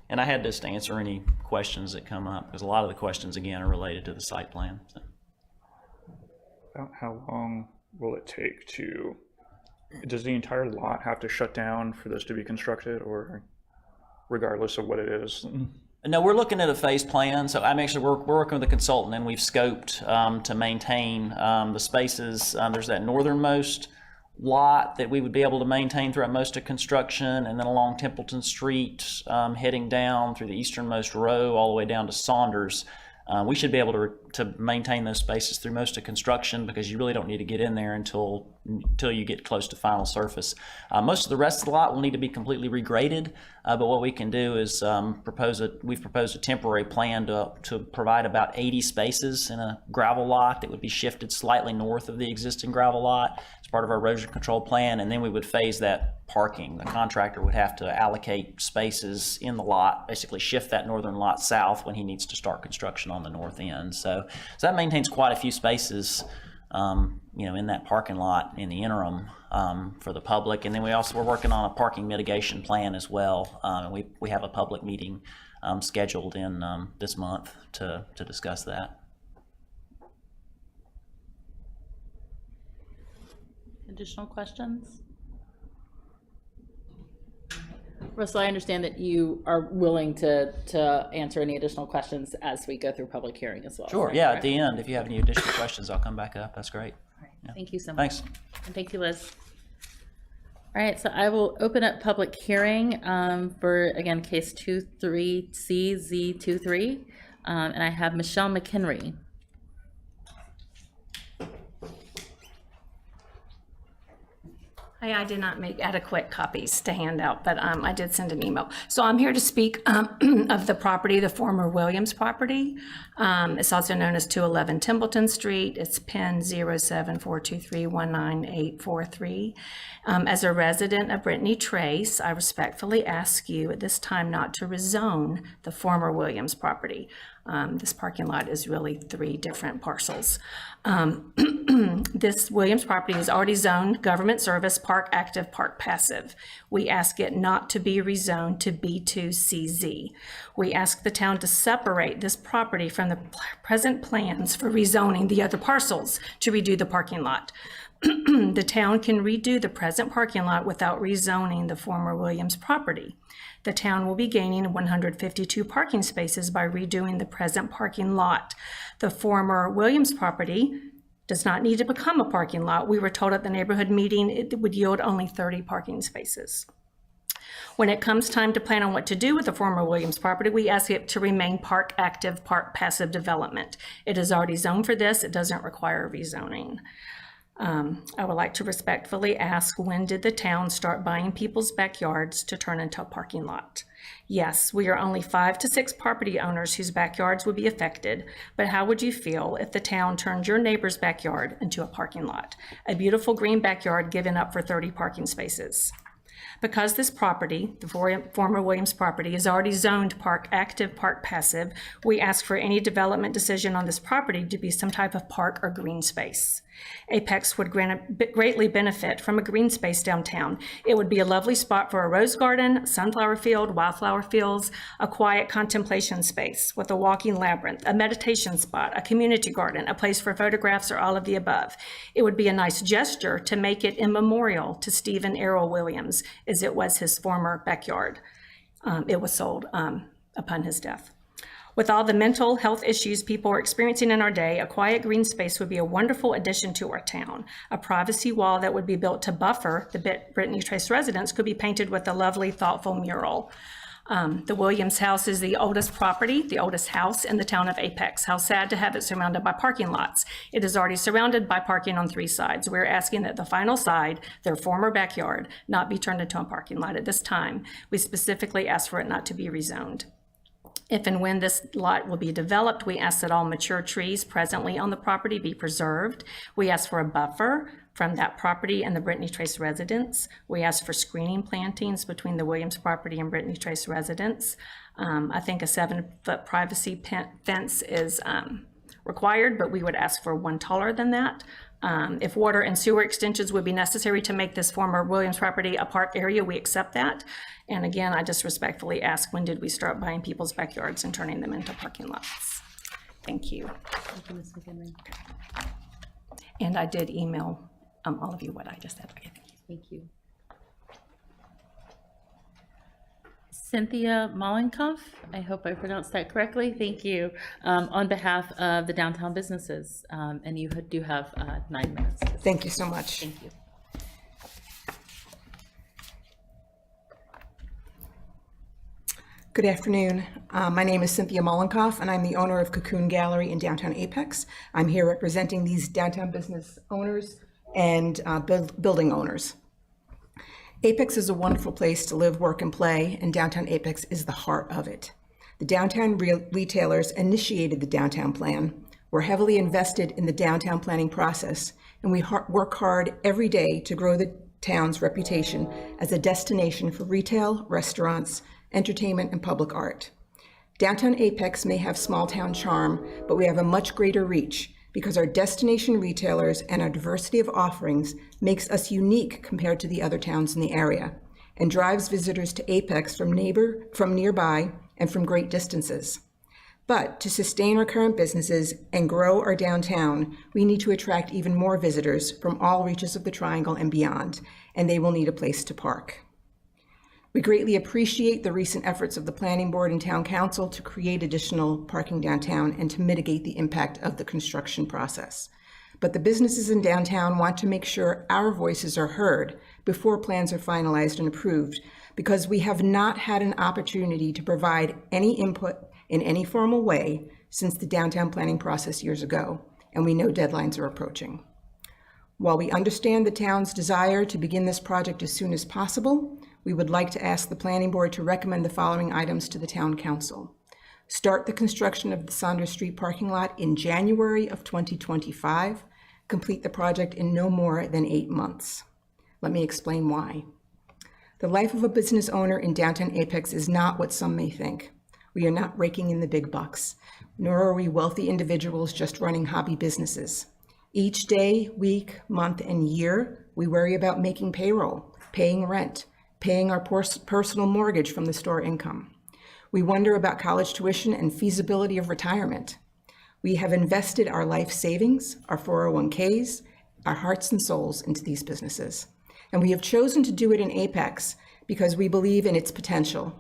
And I had this to answer any questions that come up, because a lot of the questions, again, are related to the site plan. So. About how long will it take does the entire lot have to shut down for this to be constructed, or regardless of what it is? No, we're looking at a phase plan. So we're working with a consultant, and we've scoped to maintain the spaces. There's that northernmost lot that we would be able to maintain throughout most of construction, and then along Templeton Street, heading down through the easternmost row all the way down to Saunders. We should be able to maintain those spaces through most of construction, because you really don't need to get in there until you get close to final surface. Most of the rest of the lot will need to be completely regraded, but what we can do is we've proposed a temporary plan to provide about 80 spaces in a gravel lot that would be shifted slightly north of the existing gravel lot as part of our erosion control plan, and then we would phase that parking. The contractor would have to allocate spaces in the lot, basically shift that northern lot south when he needs to start construction on the north end. So that maintains quite a few spaces in that parking lot in the interim for the public. And then we're working on a parking mitigation plan as well. And we have a public meeting scheduled in this month to discuss that. Additional questions? Russell, I understand that you are willing to answer any additional questions as we go through public hearing as well. Sure, yeah, at the end, if you have any additional questions, I'll come back up. That's great. All right. Thank you so much. Thanks. And thank you, Liz. All right, so I will open up public hearing for, again, case 23CZ23. And I have Michelle McHenry. I did not make adequate copies to hand out, but I did send an email. So I'm here to speak of the property, the former Williams property. It's also known as 211 Templeton Street. It's PIN 07423198843. As a resident of Brittany Trace, I respectfully ask you at this time not to rezone the former Williams property. This parking lot is really 3 different parcels. This Williams property is already zoned government service, park active, park passive. We ask it not to be rezoned to B2CZ. We ask the town to separate this property from the present plans for rezoning the other parcels to redo the parking lot. The town can redo the present parking lot without rezoning the former Williams property. The town will be gaining 152 parking spaces by redoing the present parking lot. The former Williams property does not need to become a parking lot. We were told at the neighborhood meeting it would yield only 30 parking spaces. When it comes time to plan on what to do with the former Williams property, we ask it to remain park active, park passive development. It is already zoned for this. It doesn't require rezoning. I would like to respectfully ask, when did the town start buying people's backyards to turn into a parking lot? Yes, we are only 5 to 6 property owners whose backyards would be affected, but how would you feel if the town turned your neighbor's backyard into a parking lot? A beautiful green backyard given up for 30 parking spaces. Because this property, the former Williams property, is already zoned park active, park passive, we ask for any development decision on this property to be some type of park or green space. Apex would greatly benefit from a green space downtown. It would be a lovely spot for a rose garden, sunflower field, wildflower fields, a quiet contemplation space with a walking labyrinth, a meditation spot, a community garden, a place for photographs, or all of the above. It would be a nice gesture to make it immemorial to Stephen Errol Williams, as it was his former backyard. It was sold upon his death. With all the mental health issues people are experiencing in our day, a quiet green space would be a wonderful addition to our town. A privacy wall that would be built to buffer the Brittany Trace residents could be painted with a lovely, thoughtful mural. The Williams house is the oldest property, the oldest house in the town of Apex. How sad to have it surrounded by parking lots. It is already surrounded by parking on 3 sides. We're asking that the final side, their former backyard, not be turned into a parking lot at this time. We specifically ask for it not to be rezoned. If and when this lot will be developed, we ask that all mature trees presently on the property be preserved. We ask for a buffer from that property and the Brittany Trace residents. We ask for screening plantings between the Williams property and Brittany Trace residents. I think a 7-foot privacy fence is required, but we would ask for one taller than that. If water and sewer extensions would be necessary to make this former Williams property a park area, we accept that. And again, I just respectfully ask, when did we start buying people's backyards and turning them into parking lots? Thank you. Thank you, Ms. McHenry. And I did email all of you what I just said. Okay, Thank you. Cynthia Mollenkoff, I hope I pronounced that correctly. Thank you. On behalf of the downtown businesses, and you do have 9 minutes. Thank you so much. Thank you. Good afternoon. My name is Cynthia Mollenkoff, and I'm the owner of Cocoon Gallery in downtown Apex. I'm here representing these downtown business owners and building owners. Apex is a wonderful place to live, work, and play, and downtown Apex is the heart of it. The downtown retailers initiated the downtown plan. We're heavily invested in the downtown planning process, and we work hard every day to grow the town's reputation as a destination for retail, restaurants, entertainment, and public art. Downtown Apex may have small town charm, but we have a much greater reach because our destination retailers and our diversity of offerings makes us unique compared to the other towns in the area and drives visitors to Apex from nearby and from great distances. But to sustain our current businesses and grow our downtown, we need to attract even more visitors from all reaches of the Triangle and beyond, and they will need a place to park. We greatly appreciate the recent efforts of the Planning Board and Town Council to create additional parking downtown and to mitigate the impact of the construction process. But the businesses in downtown want to make sure our voices are heard before plans are finalized and approved, because we have not had an opportunity to provide any input in any formal way since the downtown planning process years ago, and we know deadlines are approaching. While we understand the town's desire to begin this project as soon as possible, we would like to ask the Planning Board to recommend the following items to the Town Council. Start the construction of the Saunders Street parking lot in January of 2025. Complete the project in no more than 8 months. Let me explain why. The life of a business owner in downtown Apex is not what some may think. We are not raking in the big bucks, nor are we wealthy individuals just running hobby businesses. Each day, week, month, and year, we worry about making payroll, paying rent, paying our personal mortgage from the store income. We wonder about college tuition and feasibility of retirement. We have invested our life savings, our 401ks, our hearts and souls into these businesses. And we have chosen to do it in Apex because we believe in its potential.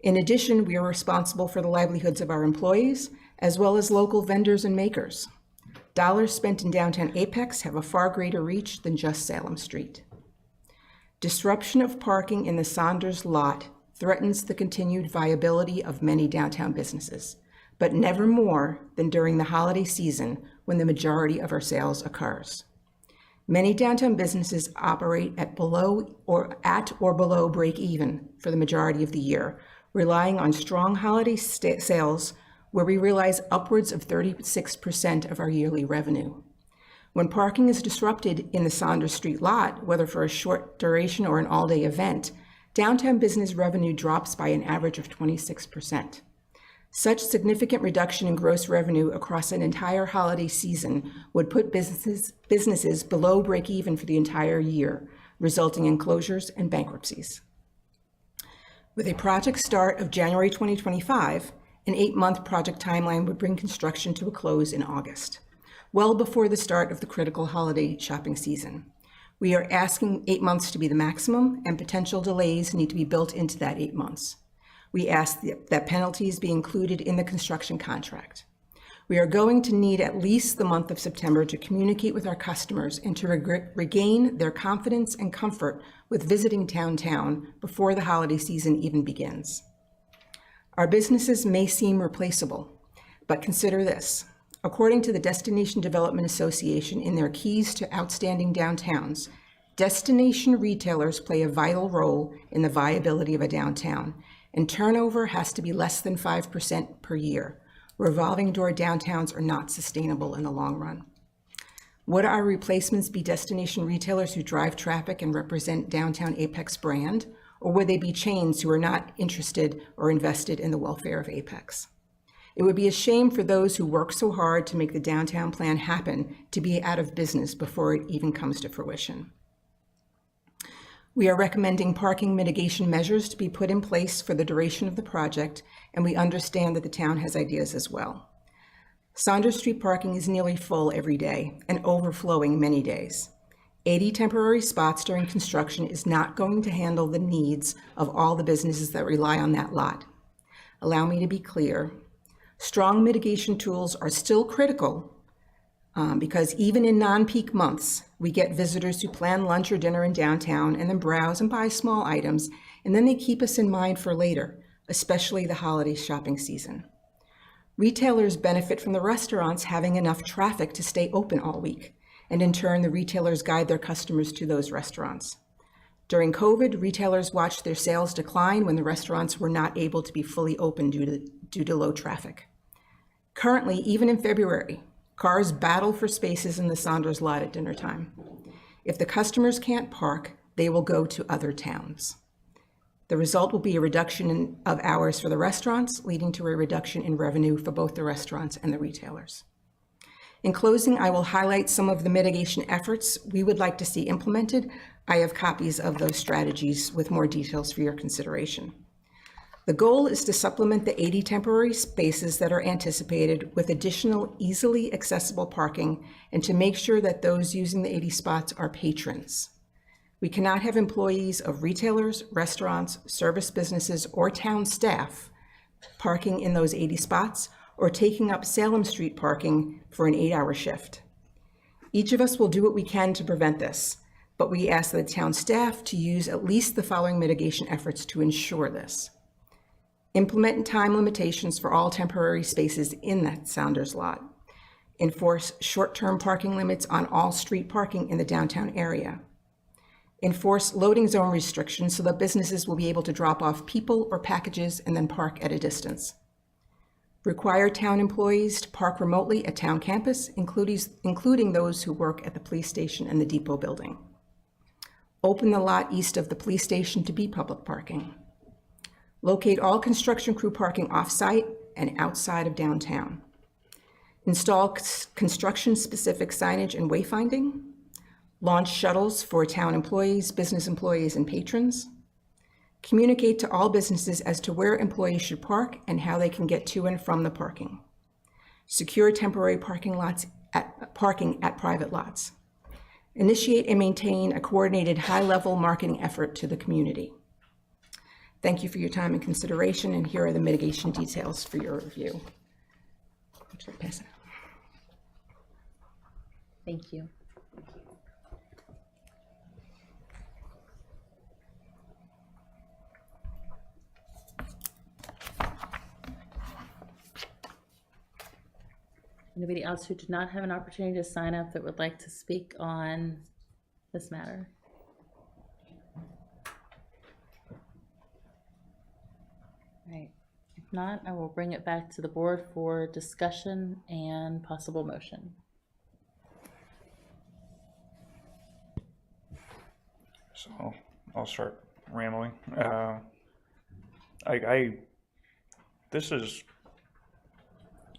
In addition, we are responsible for the livelihoods of our employees, as well as local vendors and makers. Dollars spent in downtown Apex have a far greater reach than just Salem Street. Disruption of parking in the Saunders lot threatens the continued viability of many downtown businesses, but never more than during the holiday season when the majority of our sales occurs. Many downtown businesses operate at or below break even for the majority of the year, relying on strong holiday sales where we realize upwards of 36% of our yearly revenue. When parking is disrupted in the Saunders Street lot, whether for a short duration or an all-day event, downtown business revenue drops by an average of 26%. Such significant reduction in gross revenue across an entire holiday season would put businesses below break even for the entire year, resulting in closures and bankruptcies. With a project start of January 2025, an 8-month project timeline would bring construction to a close in August, well before the start of the critical holiday shopping season. We are asking 8 months to be the maximum, and potential delays need to be built into that 8 months. We ask that penalties be included in the construction contract. We are going to need at least the month of September to communicate with our customers and to regain their confidence and comfort with visiting downtown before the holiday season even begins. Our businesses may seem replaceable, but consider this. According to the Destination Development Association in their Keys to Outstanding Downtowns, destination retailers play a vital role in the viability of a downtown, and turnover has to be less than 5% per year. Revolving door downtowns are not sustainable in the long run. Would our replacements be destination retailers who drive traffic and represent downtown Apex brand, or would they be chains who are not interested or invested in the welfare of Apex? It would be a shame for those who work so hard to make the downtown plan happen to be out of business before it even comes to fruition. We are recommending parking mitigation measures to be put in place for the duration of the project, and we understand that the town has ideas as well. Saunders Street parking is nearly full every day and overflowing many days. 80 temporary spots during construction is not going to handle the needs of all the businesses that rely on that lot. Allow me to be clear. Strong mitigation tools are still critical because even in non-peak months, we get visitors who plan lunch or dinner in downtown and then browse and buy small items, and then they keep us in mind for later, especially the holiday shopping season. Retailers benefit from the restaurants having enough traffic to stay open all week, and in turn, the retailers guide their customers to those restaurants. During COVID, retailers watched their sales decline when the restaurants were not able to be fully open due to low traffic. Currently, even in February, cars battle for spaces in the Saunders lot at dinner time. If the customers can't park, they will go to other towns. The result will be a reduction of hours for the restaurants, leading to a reduction in revenue for both the restaurants and the retailers. In closing, I will highlight some of the mitigation efforts we would like to see implemented. I have copies of those strategies with more details for your consideration. The goal is to supplement the 80 temporary spaces that are anticipated with additional easily accessible parking and to make sure that those using the 80 spots are patrons. We cannot have employees of retailers, restaurants, service businesses, or town staff parking in those 80 spots or taking up Salem Street parking for an 8-hour shift. Each of us will do what we can to prevent this, but we ask the town staff to use at least the following mitigation efforts to ensure this. Implement time limitations for all temporary spaces in that Sounders lot. Enforce short-term parking limits on all street parking in the downtown area. Enforce loading zone restrictions so that businesses will be able to drop off people or packages and then park at a distance. Require town employees to park remotely at town campus, including those who work at the police station and the depot building. Open the lot east of the police station to be public parking. Locate all construction crew parking off-site and outside of downtown. Install construction-specific signage and wayfinding. Launch shuttles for town employees, business employees, and patrons. Communicate to all businesses as to where employees should park and how they can get to and from the parking. Secure temporary parking at private lots. Initiate and maintain a coordinated high-level marketing effort to the community. Thank you for your time and consideration, and here are the mitigation details for your review. Pass it. Thank you. Anybody else who did not have an opportunity to sign up that would like to speak on this matter? Right. If not, I will bring it back to the board for discussion and possible motion. So I'll start rambling. This is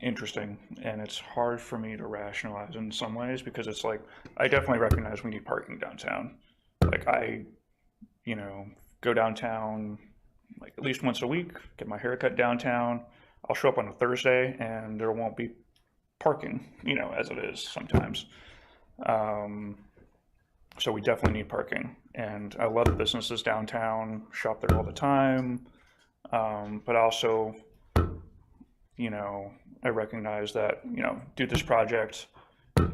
interesting, and it's hard for me to rationalize in some ways because it's like, I definitely recognize we need parking downtown. Like I, go downtown like at least once a week, get my haircut downtown. I'll show up on a Thursday and there won't be parking, as it is sometimes. So we definitely need parking, and I love the businesses downtown, shop there all the time. But also, I recognize that, do this project,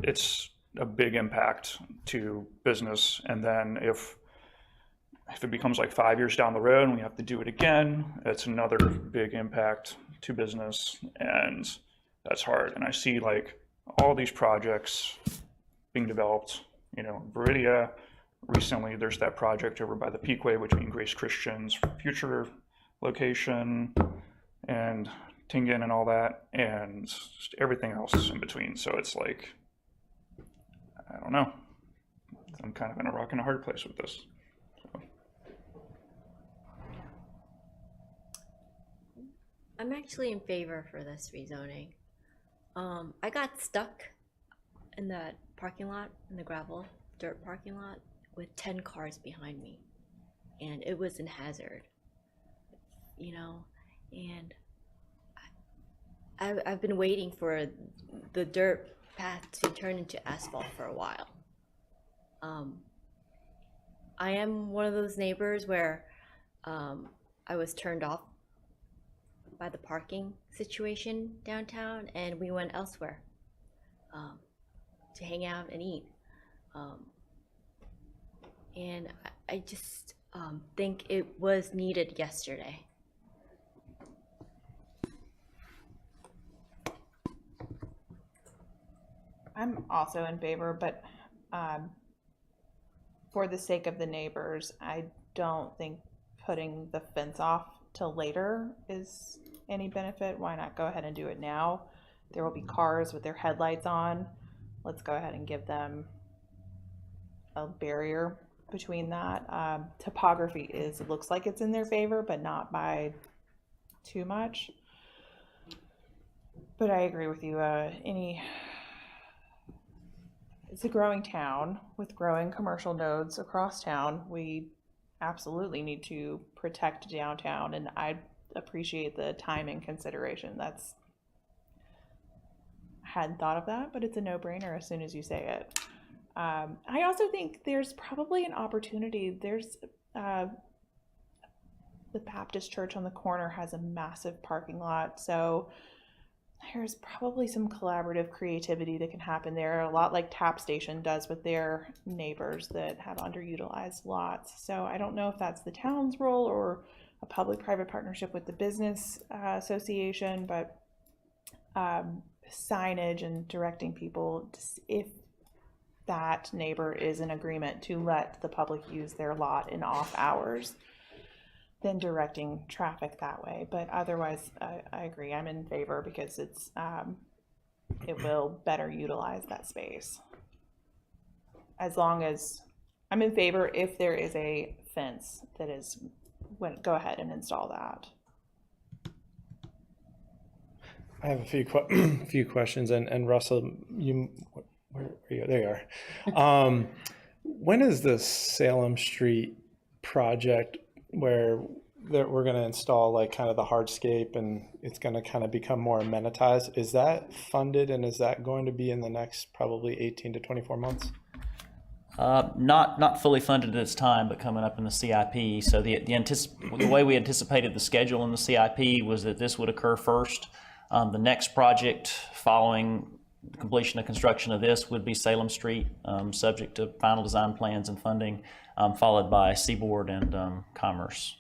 it's a big impact to business. And then if it becomes like 5 years down the road and we have to do it again, it's another big impact to business, and that's hard. And I see like all these projects being developed, Viridia, recently there's that project over by the Peakway between Grace Christian's future location and Tingen and all that, and just everything else in between. So it's like, I don't know. I'm kind of in a rock and a hard place with this. So. I'm actually in favor for this rezoning. I got stuck in that parking lot, in the gravel dirt parking lot, with 10 cars behind me, and it was a hazard, and I've been waiting for the dirt path to turn into asphalt for a while. I am one of those neighbors where I was turned off by the parking situation downtown, and we went elsewhere to hang out and eat. And I just think it was needed yesterday. I'm also in favor, but for the sake of the neighbors, I don't think putting the fence off till later is any benefit. Why not go ahead and do it now? There will be cars with their headlights on. Let's go ahead and give them a barrier between that. Topography it looks like it's in their favor, but not by too much. But I agree with you. Any it's a growing town with growing commercial nodes across town. We absolutely need to protect downtown, and I appreciate the time and consideration. I hadn't thought of that, but it's a no-brainer as soon as you say it. I also think there's probably an opportunity. There's the Baptist church on the corner has a massive parking lot, so there's probably some collaborative creativity that can happen there, a lot like Tap Station does with their neighbors that have underutilized lots. So I don't know if that's the town's role or a public-private partnership with the business association, but signage and directing people, if that neighbor is in agreement to let the public use their lot in off hours, then directing traffic that way. But otherwise, I agree. I'm in favor because it will better utilize that space. As long as I'm in favor if there is a fence that is, go ahead and install that. I have a few questions, and Russell, where are you? There you are. When is the Salem Street project where we're going to install like kind of the hardscape and it's going to kind of become more amenitized? Is that funded, and is that going to be in the next probably 18 to 24 months? Not fully funded at this time, but coming up in the CIP. So the way we anticipated the schedule in the CIP was that this would occur first. The next project following the completion of construction of this would be Salem Street, subject to final design plans and funding, followed by Seaboard and Commerce.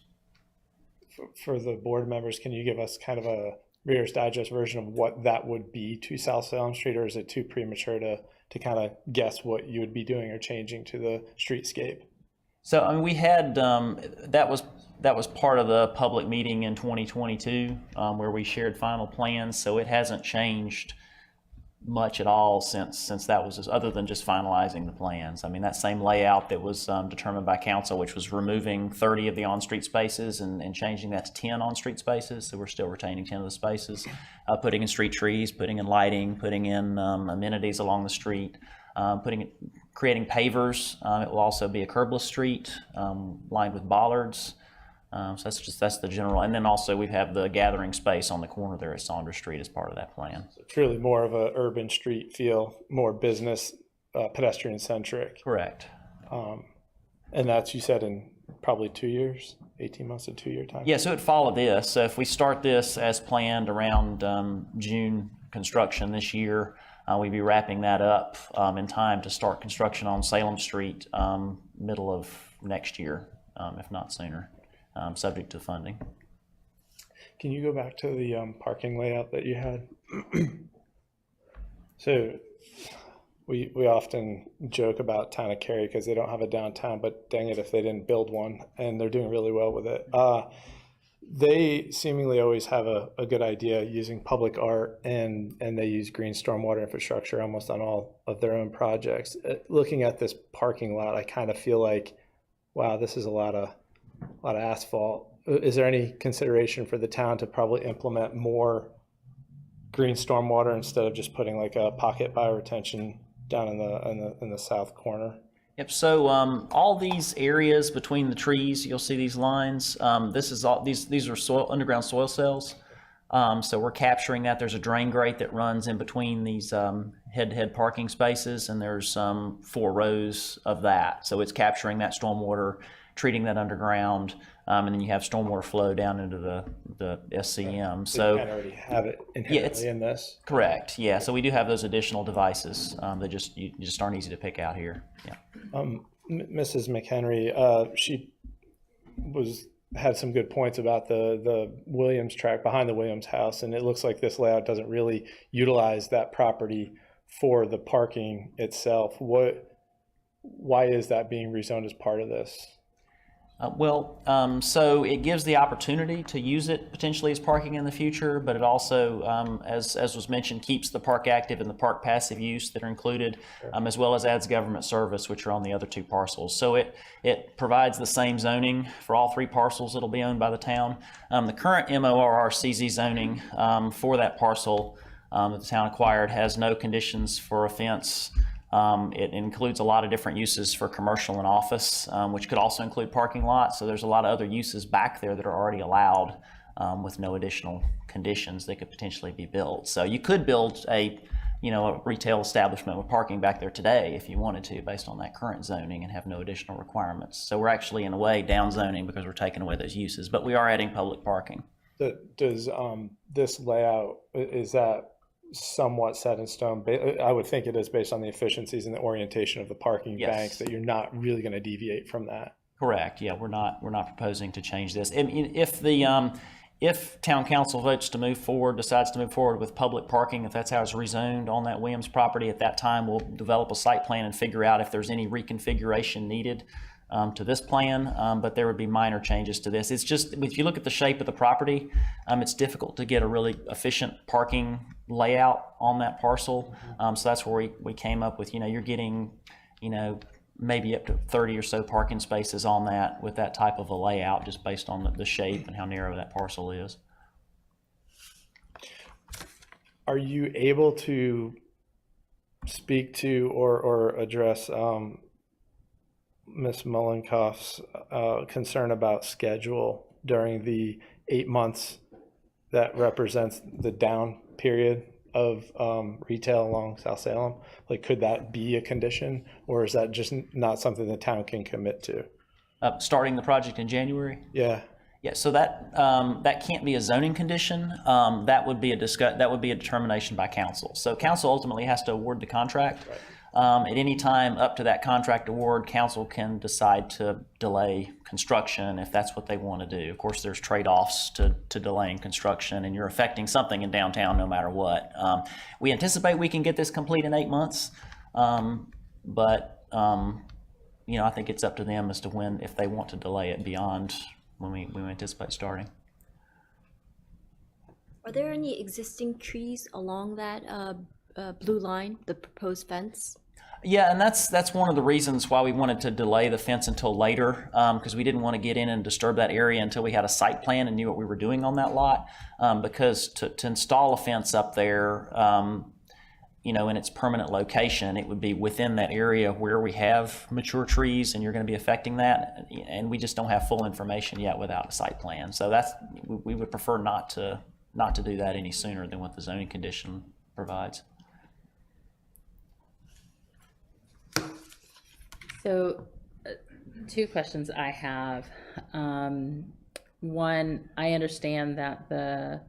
For the board members, can you give us kind of a Reader's Digest version of what that would be to South Salem Street, or is it too premature to kind of guess what you would be doing or changing to the streetscape? So I mean, we had that was part of the public meeting in 2022 where we shared final plans. So it hasn't changed much at all since that was, other than just finalizing the plans. I mean, that same layout that was determined by council, which was removing 30 of the on-street spaces and changing that to 10 on-street spaces. So we're still retaining 10 of the spaces, putting in street trees, putting in lighting, putting in amenities along the street, creating pavers. It will also be a curbless street lined with bollards. So that's the general, and then also we have the gathering space on the corner there at Saunders Street as part of that plan. So it's really more of a urban street feel, more business, pedestrian centric. Correct. And that's, you said, in probably 2 years, 18 months to 2 year time? Yeah, so it followed this. So if we start this as planned around June construction this year, we'd be wrapping that up in time to start construction on Salem Street middle of next year, if not sooner. Subject to funding. Can you go back to the parking layout that you had? So we often joke about town of Cary because they don't have a downtown, but dang it if they didn't build one, and they're doing really well with it. They seemingly always have a good idea using public art, and they use green stormwater infrastructure almost on all of their own projects. Looking at this parking lot, I kind of feel like, wow, this is a lot of asphalt. Is there any consideration for the town to probably implement more green stormwater instead of just putting like a pocket bioretention down in the south corner? Yep. So all these areas between the trees, you'll see these lines. These are underground soil cells. So we're capturing that. There's a drain grate that runs in between these head-to-head parking spaces, and there's 4 rows of that. So it's capturing that stormwater, treating that underground, and then you have stormwater flow down into the SCM. So you kind of already have it inherently in this. Correct. Yeah. So we do have those additional devices that you just aren't easy to pick out here. Yeah. Mrs. McHenry, she had some good points about the Williams track behind the Williams house, and it looks like this layout doesn't really utilize that property for the parking itself. Why is that being rezoned as part of this? So it gives the opportunity to use it potentially as parking in the future, but it also, as was mentioned, keeps the park active and the park passive use that are included, as well as adds government service, which are on the other 2 parcels. So it provides the same zoning for all 3 parcels that'll be owned by the town. The current MORR-CZ zoning for that parcel that the town acquired has no conditions for a fence It includes a lot of different uses for commercial and office, which could also include parking lots. So there's a lot of other uses back there that are already allowed with no additional conditions that could potentially be built. So you could build a retail establishment with parking back there today if you wanted to, based on that current zoning, and have no additional requirements. So we're actually, in a way, down zoning because we're taking away those uses, but we are adding public parking. Does this layout, is that somewhat set in stone? I would think it is, based on the efficiencies and the orientation of the parking Yes. banks, that you're not really going to deviate from that. Correct. Yeah, we're not proposing to change this. If town council votes to move forward, decides to move forward with public parking, if that's how it's rezoned on that Williams property, at that time we'll develop a site plan and figure out if there's any reconfiguration needed to this plan. But there would be minor changes to this. It's just, if you look at the shape of the property, it's difficult to get a really efficient parking layout on that parcel. So that's where we came up with, you're getting, maybe up to 30 or so parking spaces on that with that type of a layout, just based on the shape and how narrow that parcel is. Are you able to speak to or address Ms. Mullenkoff's concern about schedule during the 8 months that represents the down period of retail along South Salem? Like, could that be a condition, or is that just not something the town can commit to? Starting the project in January? Yeah. Yeah, so that can't be a zoning condition. That would be a determination by council. So council ultimately has to award the contract. Right. At any time up to that contract award, council can decide to delay construction if that's what they want to do. Of course, there's trade-offs to delaying construction, and you're affecting something in downtown no matter what. We anticipate we can get this complete in 8 months, but I think it's up to them as to when, if they want to delay it beyond when we anticipate starting. Are there any existing trees along that blue line, the proposed fence? Yeah, and that's one of the reasons why we wanted to delay the fence until later, because we didn't want to get in and disturb that area until we had a site plan and knew what we were doing on that lot. Because to install a fence up there, in its permanent location, it would be within that area where we have mature trees, and you're going to be affecting that. And we just don't have full information yet without a site plan. So we would prefer not to do that any sooner than what the zoning condition provides. So, two questions I have. One, I understand that the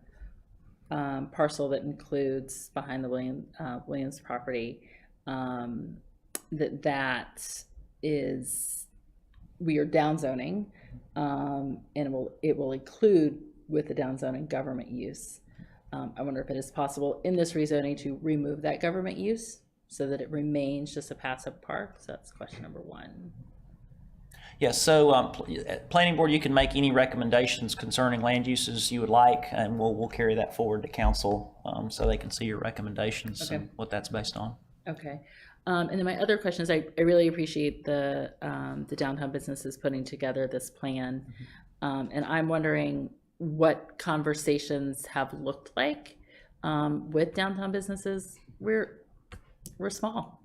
parcel that includes behind the Williams property, that is, we are downzoning, and it will include with the downzoning government use. I wonder if it is possible in this rezoning to remove that government use so that it remains just a passive park. So that's question number one. Yes, so planning board, you can make any recommendations concerning land uses you would like, and we'll carry that forward to council so they can see your recommendations. Okay. And what that's based on. Okay. And then my other question is, I really appreciate the downtown businesses putting together this plan. And I'm wondering what conversations have looked like with downtown businesses. We're small.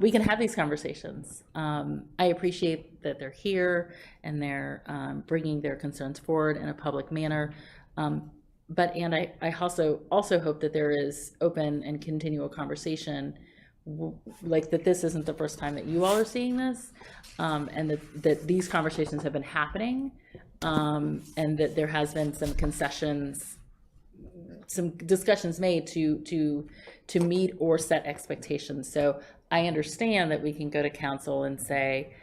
We can have these conversations. I appreciate that they're here and they're bringing their concerns forward in a public manner. But I also hope that there is open and continual conversation, like that this isn't the first time that you all are seeing this, and that these conversations have been happening, and that there has been some concessions, some discussions made to meet or set expectations. So I understand that we can go to council and say,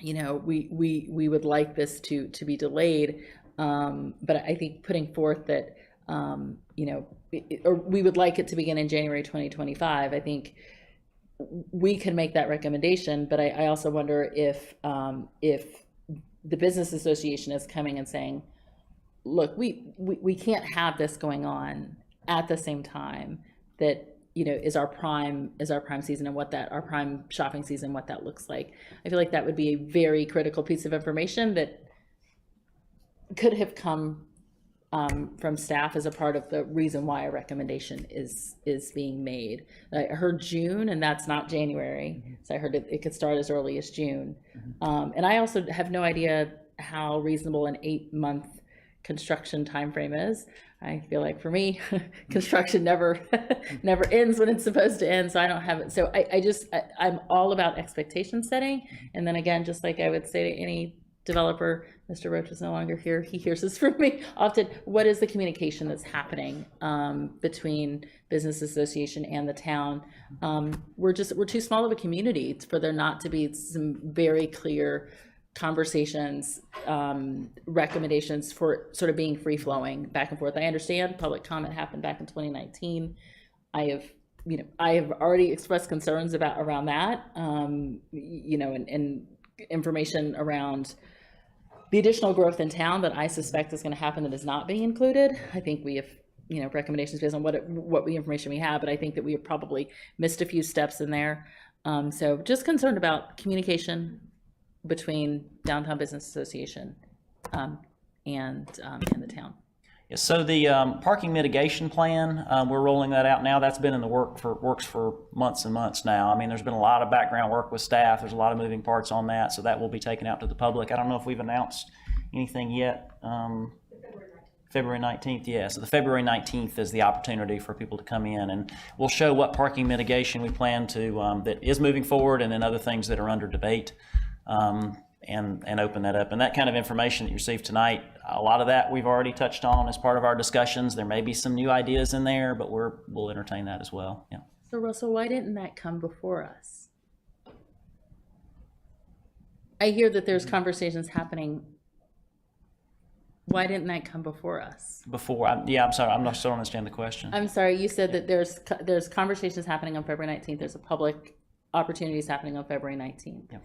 we would like this to be delayed, but I think putting forth that, or we would like it to begin in January 2025, I think we can make that recommendation. But I also wonder if the business association is coming and saying, look, we can't have this going on at the same time that is our prime season, and what that, our prime shopping season, what that looks like. I feel like that would be a very critical piece of information that could have come from staff as a part of the reason why a recommendation is being made. I heard June, and that's not January. So I heard it could start as early as June. And I also have no idea how reasonable an 8-month construction timeframe is. I feel like for me, construction never ends when it's supposed to end. So I don't have it. So I'm all about expectation setting. And then again, just like I would say to any developer, Mr. Roach is no longer here. He hears this from me often. What is the communication that's happening between business association and the town? We're too small of a community for there not to be some very clear conversations, recommendations for sort of being free flowing back and forth. I understand public comment happened back in 2019. I have already expressed concerns around that, and information around the additional growth in town that I suspect is going to happen that is not being included. I think we have, recommendations based on what information we have, but I think that we have probably missed a few steps in there. So just concerned about communication between Downtown Business Association and the town. Yeah, so the parking mitigation plan, we're rolling that out now. That's been in the works for months and months now. I mean, there's been a lot of background work with staff. There's a lot of moving parts on that, so that will be taken out to the public. I don't know if we've announced anything yet. February 19th, yeah. So the February 19th is the opportunity for people to come in, and we'll show what parking mitigation we plan to, that is moving forward, and then other things that are under debate. And open that up. And that kind of information that you received tonight, a lot of that we've already touched on as part of our discussions. There may be some new ideas in there, but we'll entertain that as well. Yeah. So Russell, why didn't that come before us? I hear that there's conversations happening. Why didn't that come before us? I'm sorry, I still don't understand the question. I'm sorry, you said that there's conversations happening on February 19th. There's a public opportunities happening on February 19th. Yeah.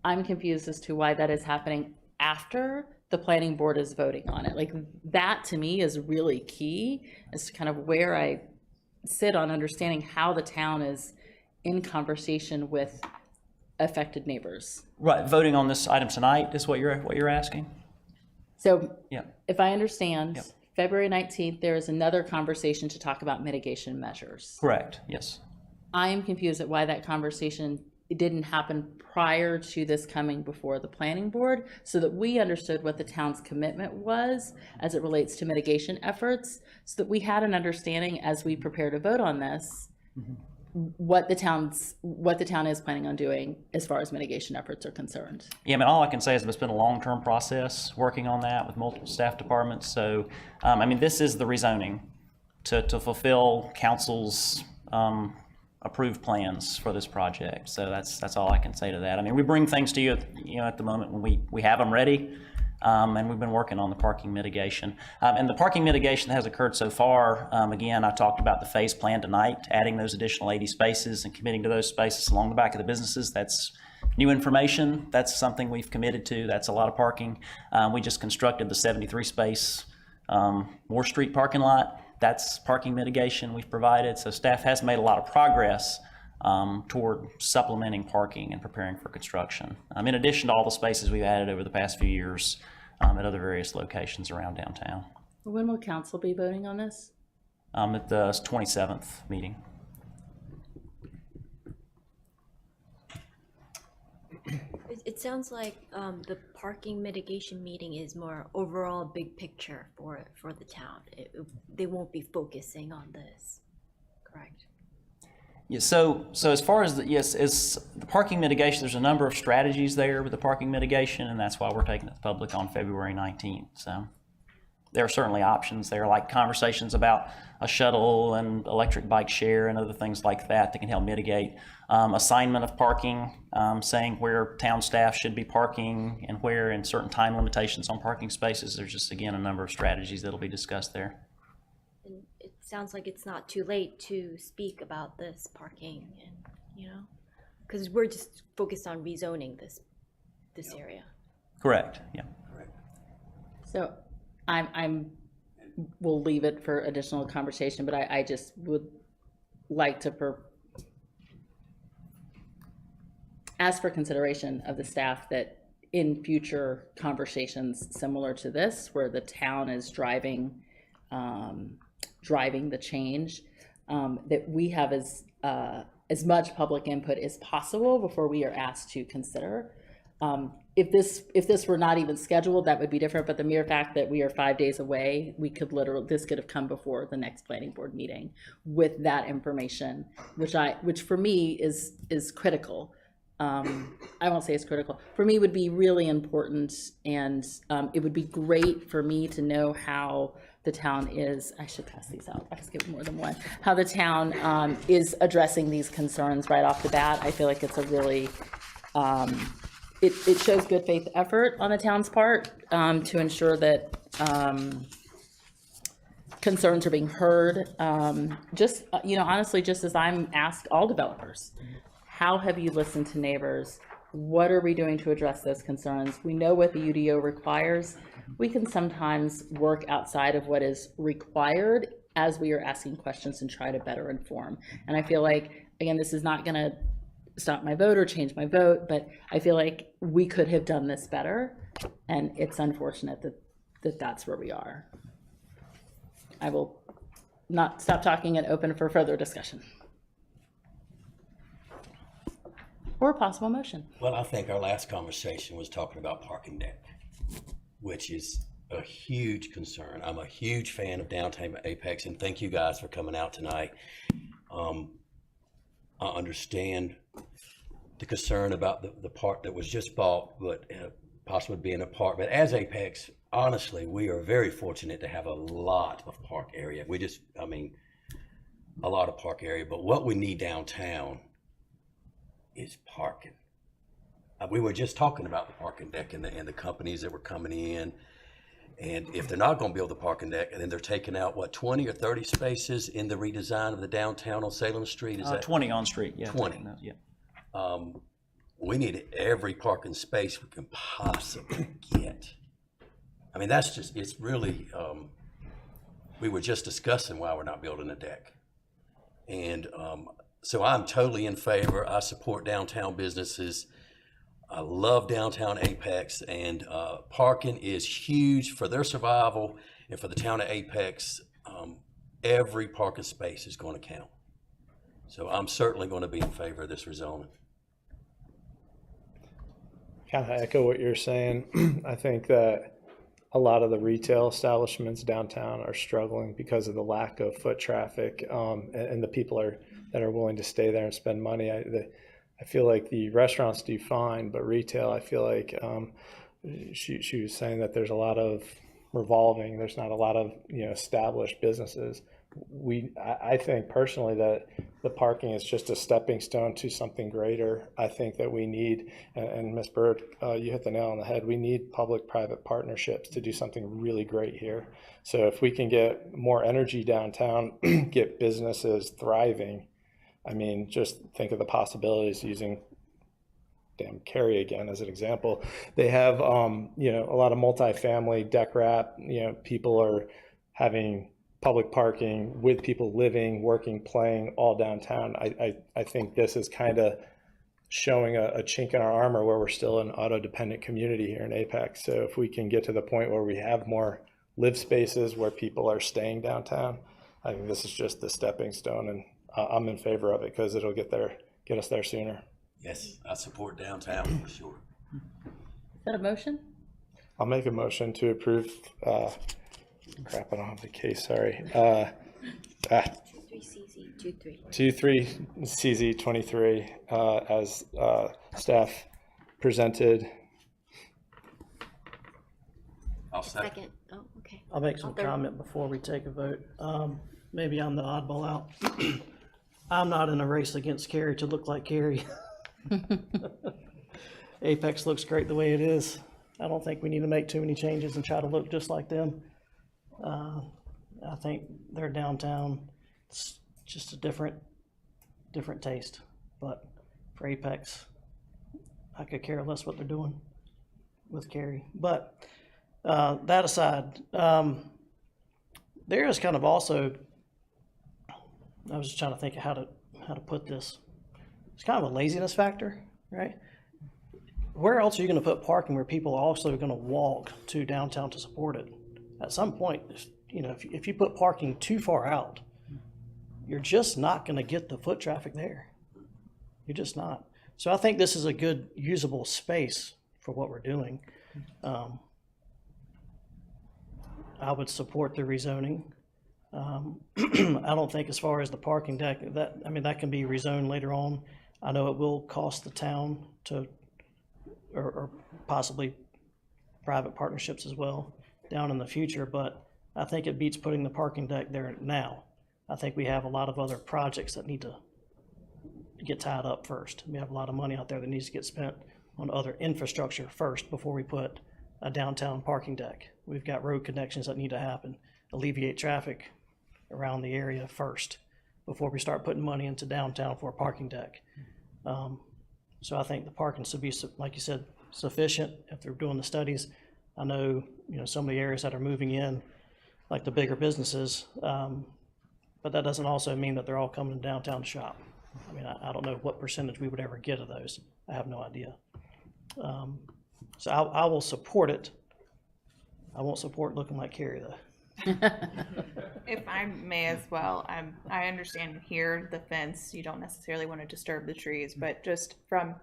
I'm confused as to why that is happening after the planning board is voting on it. Like, that to me is really key as to kind of where I sit on understanding how the town is in conversation with affected neighbors. Right, voting on this item tonight is what you're asking? So yeah. If I understand, Yep. February 19th, there is another conversation to talk about mitigation measures. Correct, yes. I am confused at why that conversation didn't happen prior to this coming before the planning board, so that we understood what the town's commitment was as it relates to mitigation efforts, so that we had an understanding as we prepare to vote on this, what the town is planning on doing as far as mitigation efforts are concerned. Yeah, I mean, all I can say is it's been a long-term process working on that with multiple staff departments. So, I mean, this is the rezoning to fulfill council's approved plans for this project. So that's all I can say to that. I mean, we bring things to you, at the moment when we have them ready, and we've been working on the parking mitigation. And the parking mitigation that has occurred so far, again, I talked about the phase plan tonight, adding those additional 80 spaces and committing to those spaces along the back of the businesses. That's new information. That's something we've committed to. That's a lot of parking. We just constructed the 73 space Moore Street parking lot. That's parking mitigation we've provided. So staff has made a lot of progress toward supplementing parking and preparing for construction. In addition to all the spaces we've added over the past few years at other various locations around downtown. When will council be voting on this? At the 27th meeting. It sounds like the parking mitigation meeting is more overall big picture for the town. They won't be focusing on this, correct? Yeah, so as far as as the parking mitigation, there's a number of strategies there with the parking mitigation, and that's why we're taking it to the public on February 19th. So there are certainly options there, like conversations about a shuttle and electric bike share and other things like that that can help mitigate. Assignment of parking, saying where town staff should be parking and where, and certain time limitations on parking spaces. There's just, again, a number of strategies that'll be discussed there. And it sounds like it's not too late to speak about this parking, and because we're just focused on rezoning this area. Correct. Yeah. So we'll leave it for additional conversation, but I just would like to ask for consideration of the staff that in future conversations similar to this, where the town is driving the change, that we have as much public input as possible before we are asked to consider. If this were not even scheduled, that would be different, but the mere fact that we are 5 days away, this could have come before the next planning board meeting with that information, which for me is critical. I won't say it's critical. For me, would be really important, and it would be great for me to know how the town is, I should pass these out, I just give more than one, how the town is addressing these concerns right off the bat. I feel like it's a really, it shows good faith effort on the town's part to ensure that concerns are being heard. Just, honestly, just as I'm asked all developers, how have you listened to neighbors? What are we doing to address those concerns? We know what the UDO requires. We can sometimes work outside of what is required as we are asking questions and try to better inform. And I feel like, again, this is not gonna stop my vote or change my vote, but I feel like we could have done this better. And it's unfortunate that that's where we are. I will not stop talking and open for further discussion. Or a possible motion. Well, I think our last conversation was talking about parking deck, which is a huge concern. I'm a huge fan of downtown Apex, and thank you guys for coming out tonight. I understand the concern about the park that was just bought, but possibly being a park. But as Apex, honestly, we are very fortunate to have a lot of park area. A lot of park area. But what we need downtown is parking. We were just talking about the parking deck and the companies that were coming in. And if they're not going to build the parking deck, and then they're taking out, 20 or 30 spaces in the redesign of the downtown on Salem Street? Is that 20 on street, yeah. 20. Yeah. We need every parking space we can possibly get. That's just, it's really, we were just discussing why we're not building a deck. And so I'm totally in favor. I support downtown businesses. I love downtown Apex, and parking is huge for their survival and for the town of Apex. Every parking space is going to count. So I'm certainly going to be in favor of this rezoning. Kind of echo what you're saying. I think that a lot of the retail establishments downtown are struggling because of the lack of foot traffic, and the people that are willing to stay there and spend money. I feel like the restaurants do fine, but retail, I feel like she was saying that there's a lot of revolving. There's not a lot of established businesses. I think personally that the parking is just a stepping stone to something greater. I think that we need, and Ms. Bird, you hit the nail on the head, we need public-private partnerships to do something really great here. So if we can get more energy downtown, get businesses thriving, just think of the possibilities using Cary again as an example. They have, a lot of multifamily deck wrap, people are having public parking with people living, working, playing all downtown. I think this is kind of showing a chink in our armor where we're still an auto-dependent community here in Apex. So if we can get to the point where we have more live spaces where people are staying downtown, I think this is just the stepping stone, and I'm in favor of it because it'll get us there sooner. Yes, I support downtown for sure. Is that a motion? I'll make a motion to approve, crap, I don't have the case, sorry. 23 CZ 23 as staff presented. I'll second. Oh, okay. I'll make some comment before we take a vote. Maybe I'm the oddball out. I'm not in a race against Cary to look like Cary. Apex looks great the way it is. I don't think we need to make too many changes and try to look just like them. I think their downtown, it's just a different taste. But for Apex, I could care less what they're doing with Cary. But that aside, there is kind of also, I was just trying to think of how to put this. It's kind of a laziness factor, right? where else are you gonna put parking where people are also gonna walk to downtown to support it? At some point, you know, if you put parking too far out, you're just not gonna get the foot traffic there. You're just not. So I think this is a good usable space for what we're doing. I would support the rezoning. I don't think as far as the parking deck, that can be rezoned later on. I know it will cost the town or possibly private partnerships as well down in the future, but I think it beats putting the parking deck there now. I think we have a lot of other projects that need to get tied up first. We have a lot of money out there that needs to get spent on other infrastructure first before we put a downtown parking deck. We've got road connections that need to happen, alleviate traffic around the area first before we start putting money into downtown for a parking deck. So I think the parking should be, like you said, sufficient if they're doing the studies. I know, you know, some of the areas that are moving in, like the bigger businesses, but that doesn't also mean that they're all coming downtown to shop. I mean, I don't know what percentage we would ever get of those. I have no idea. So I will support it. I won't support looking like Carrie though. If I may as well, I understand here the fence, you don't necessarily want to disturb the trees, but just from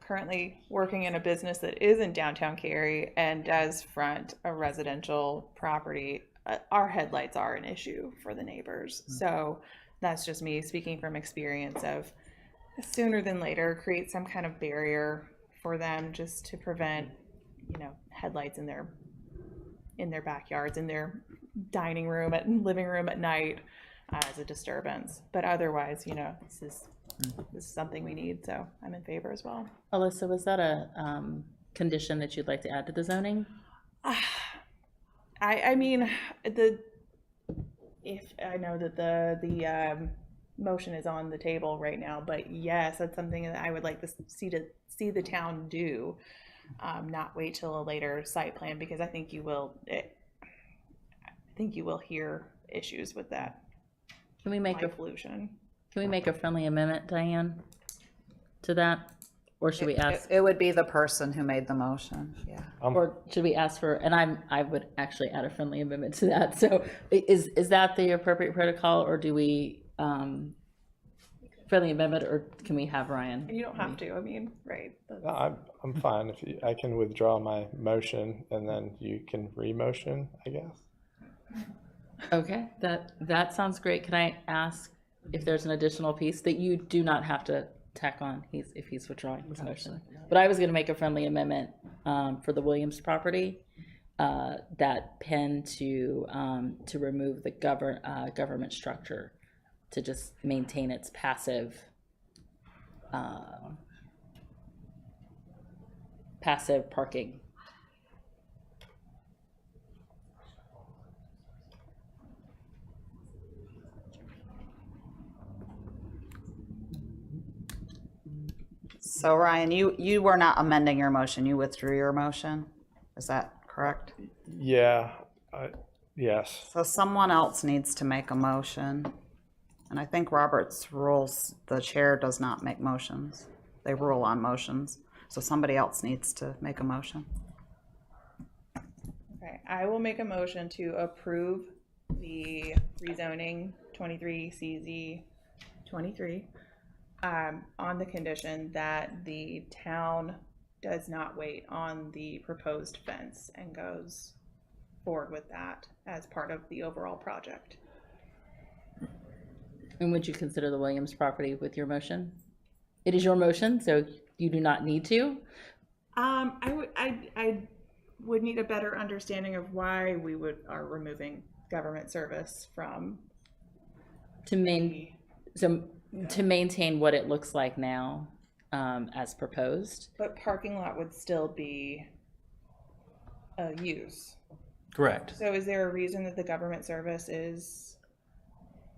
currently working in a business that is in downtown Cary and does front a residential property, our headlights are an issue for the neighbors. So that's just me speaking from experience of sooner than later, create some kind of barrier for them just to prevent, you know, headlights in their backyards, in their dining room, at living room at night as a disturbance. But otherwise, you know, this is something we need, so I'm in favor as well. Alyssa, was that a condition that you'd like to add to the zoning? I mean, if I know that the motion is on the table right now, but yes, that's something that I would like to see the town do. Not wait till a later site plan, because I think you will hear issues with that. Can we make pollution? Can we make a friendly amendment, Diane, to that? Or should we ask? It would be the person who made the motion, yeah. Or should we ask for, and I would actually add a friendly amendment to that. So is that the appropriate protocol, or do we, friendly amendment, or can we have Ryan? And you don't have to, I mean, right. No, I'm fine. I can withdraw my motion and then you can re-motion, I guess. Okay, that sounds great. Can I ask if there's an additional piece that you do not have to tack on if he's withdrawing his motion? But I was going to make a friendly amendment for the Williams property that Penn to remove the government structure to just maintain its passive parking. So Ryan, you were not amending your motion, you withdrew your motion, is that correct? Yeah, yes. So someone else needs to make a motion. And I think Robert's rules, the chair does not make motions. They rule on motions. So somebody else needs to make a motion. Okay, I will make a motion to approve the rezoning 23CZ 23 on the condition that the town does not wait on the proposed fence and goes forward with that as part of the overall project. And would you consider the Williams property with your motion? It is your motion, so you do not need to. I would need a better understanding of why we are removing government service from To maintain what it looks like now, as proposed. But parking lot would still be a use. Correct. So is there a reason that the government service is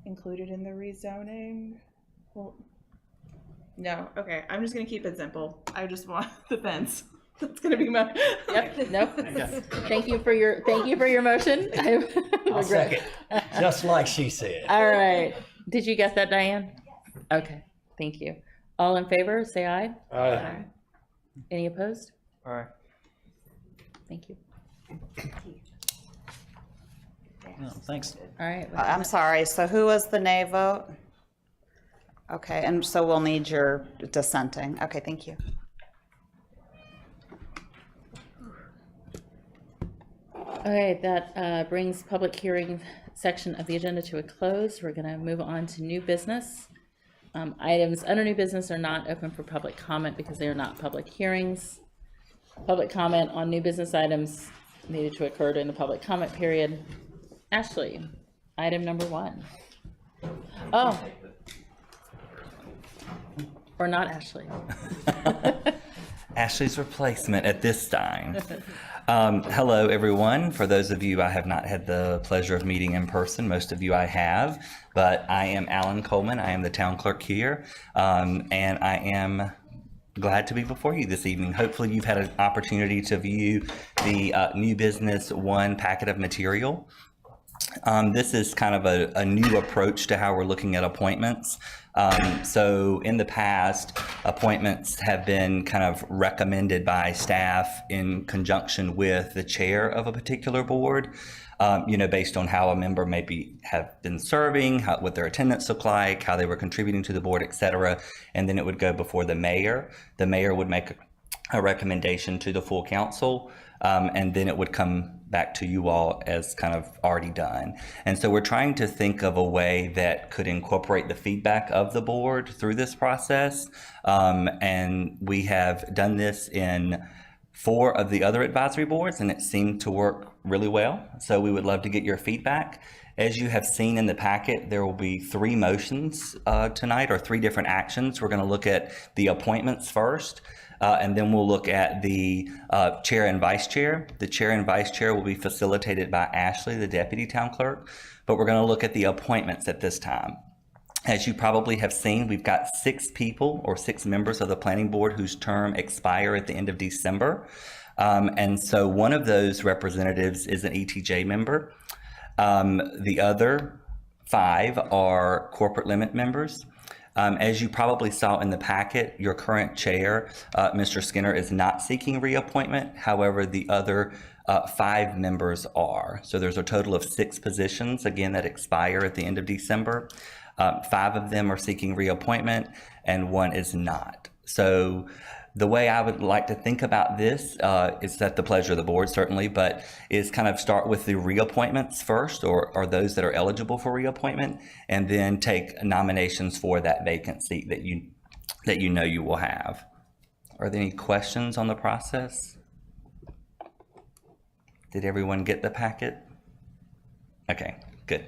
included in the rezoning? Well, no. Okay, I'm just gonna keep it simple. I just want the fence. That's gonna be my. Yep. Nope. Thank you for your motion. I'll second, just like she said. All right. Did you get that, Diane? Okay. Thank you. All in favor, say aye. Aye. Any opposed? All right. Thank you. No, thanks. All right. I'm sorry, so who was the nay vote? Okay, and so we'll need your dissenting. Okay, thank you. Okay, that brings public hearing section of the agenda to a close. We're going to move on to new business. Items under new business are not open for public comment because they are not public hearings. Public comment on new business items needed to occur during the public comment period. Ashley, item number 1. Oh. Or not Ashley. Ashley's replacement at this time. Hello, everyone. For those of you I have not had the pleasure of meeting in person, most of you I have, but I am Alan Coleman. I am the town clerk here, and I am glad to be before you this evening. Hopefully you've had an opportunity to view the new business 1 packet of material. This is kind of a new approach to how we're looking at appointments. So in the past, appointments have been kind of recommended by staff in conjunction with the chair of a particular board, based on how a member maybe have been serving, what their attendance looked like, how they were contributing to the board, et cetera. And then it would go before the mayor. The mayor would make a recommendation to the full council, and then it would come back to you all as kind of already done. And so we're trying to think of a way that could incorporate the feedback of the board through this process. And we have done this in 4 of the other advisory boards, and it seemed to work really well. So we would love to get your feedback. As you have seen in the packet, there will be 3 motions tonight, or 3 different actions. We're going to look at the appointments first. And then we'll look at the chair and vice chair. The chair and vice chair will be facilitated by Ashley, the deputy town clerk, but we're going to look at the appointments at this time. As you probably have seen, we've got 6 people or 6 members of the planning board whose term expire at the end of December. And so one of those representatives is an ETJ member. The other 5 are corporate limit members. As you probably saw in the packet, your current chair, Mr. Skinner, is not seeking reappointment. However, the other 5 members are. So there's a total of 6 positions, again, that expire at the end of December. 5 of them are seeking reappointment and 1 is not. So the way I would like to think about this is at the pleasure of the board, certainly, but is kind of start with the reappointments first, or those that are eligible for reappointment, and then take nominations for that vacant seat that you know you will have. Are there any questions on the process? Did everyone get the packet? Okay, good.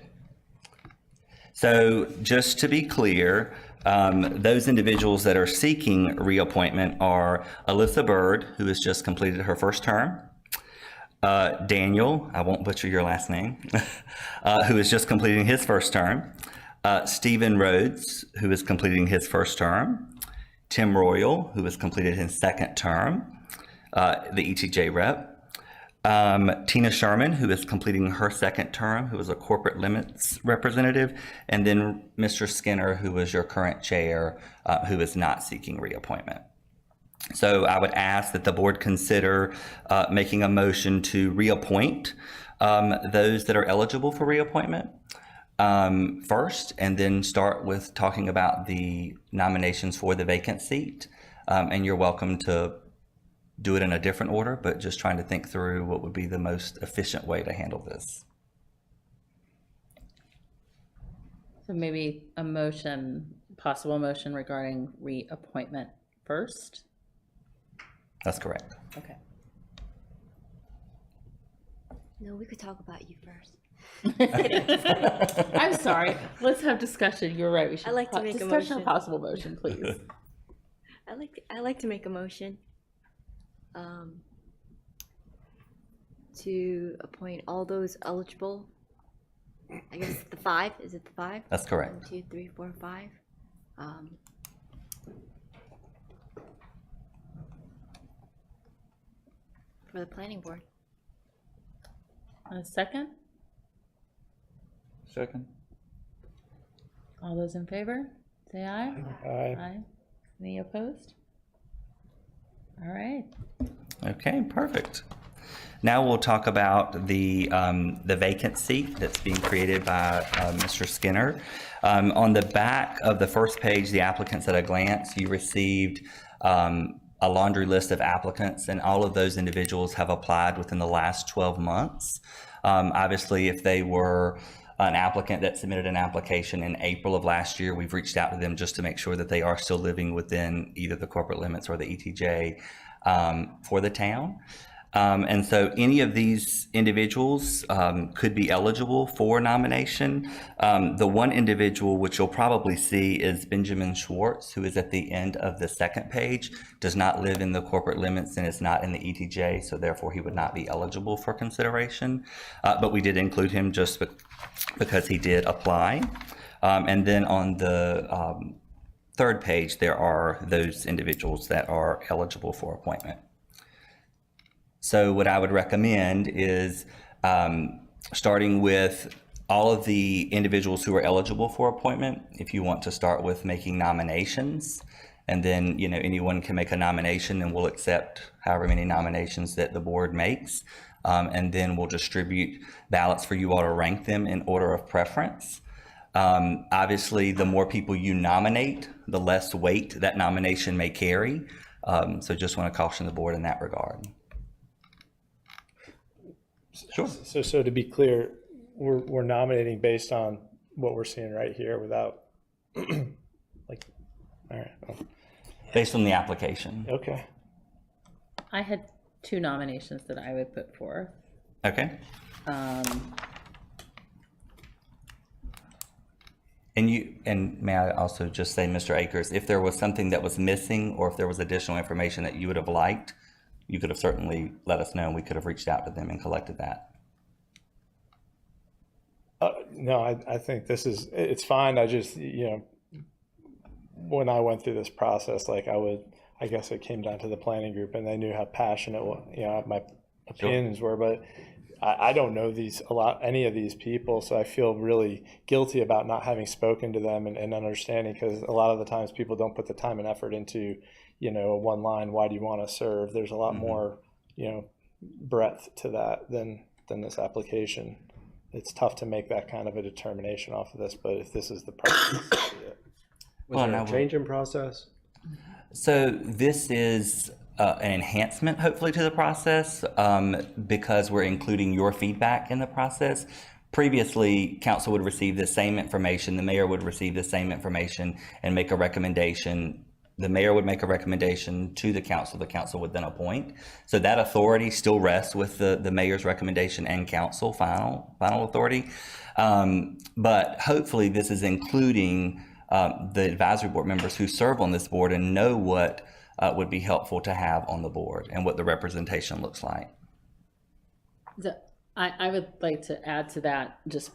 So just to be clear, those individuals that are seeking reappointment are Alyssa Bird, who has just completed her first term, Daniel, I won't butcher your last name, who is just completing his first term, Stephen Rhodes, who is completing his first term, Tim Royal, who has completed his second term, the ETJ rep, Tina Sherman, who is completing her second term, who is a corporate limits representative, and then Mr. Skinner, who is your current chair, who is not seeking reappointment. So I would ask that the board consider making a motion to reappoint those that are eligible for reappointment first, and then start with talking about the nominations for the vacant seat. And you're welcome to do it in a different order, but just trying to think through what would be the most efficient way to handle this. So maybe a motion, possible motion regarding reappointment first? That's correct. Okay. No, we could talk about you first. I'm sorry. Let's have discussion. You're right. We should. I like to make a discussion motion. of possible motion, please. I like to make a motion to appoint all those eligible. I guess the 5. Is it the 5? That's correct. 1, 2, 3, 4, 5. For the planning board. A second? Second. All those in favor, say aye. Aye. Any opposed? All right. Okay, perfect. Now we'll talk about the vacancy that's being created by Mr. Skinner. On the back of the first page, the applicants at a glance, you received a laundry list of applicants, and all of those individuals have applied within the last 12 months. Obviously, if they were an applicant that submitted an application in April of last year, we've reached out to them just to make sure that they are still living within either the corporate limits or the ETJ for the town. And so any of these individuals could be eligible for nomination. The one individual which you'll probably see is Benjamin Schwartz, who is at the end of the second page, does not live in the corporate limits and is not in the ETJ, so therefore he would not be eligible for consideration. But we did include him just because he did apply. And then on the third page, there are those individuals that are eligible for appointment. So what I would recommend is starting with all of the individuals who are eligible for appointment. If you want to start with making nominations, and then, you know, anyone can make a nomination and we'll accept however many nominations that the board makes. And then we'll distribute ballots for you all to rank them in order of preference. Obviously, the more people you nominate, the less weight that nomination may carry. So just want to caution the board in that regard. Sure. So to be clear, we're nominating based on what we're seeing right here without, like, all right. Well. Based on the application. Okay. I had 2 nominations that I would put forth. Okay. And may I also just say, Mr. Akers, if there was something that was missing or if there was additional information that you would have liked, you could have certainly let us know and we could have reached out to them and collected that. No, I think it's fine. I just, you know, when I went through this process, like I guess it came down to the planning group and they knew how passionate, you know, my opinions were, but I don't know any of these people. So I feel really guilty about not having spoken to them and understanding, because a lot of the times people don't put the time and effort into, you know, one line, why do you want to serve? There's a lot more, you know, breadth to that than this application. It's tough to make that kind of a determination off of this, but if this is the process, Was there a change in process? So this is an enhancement, hopefully, to the process because we're including your feedback in the process. Previously, council would receive the same information, the mayor would receive the same information and make a recommendation. The mayor would make a recommendation to the council would then appoint. So that authority still rests with the mayor's recommendation and council final authority. But hopefully this is including the advisory board members who serve on this board and know what would be helpful to have on the board and what the representation looks like. I would like to add to that, just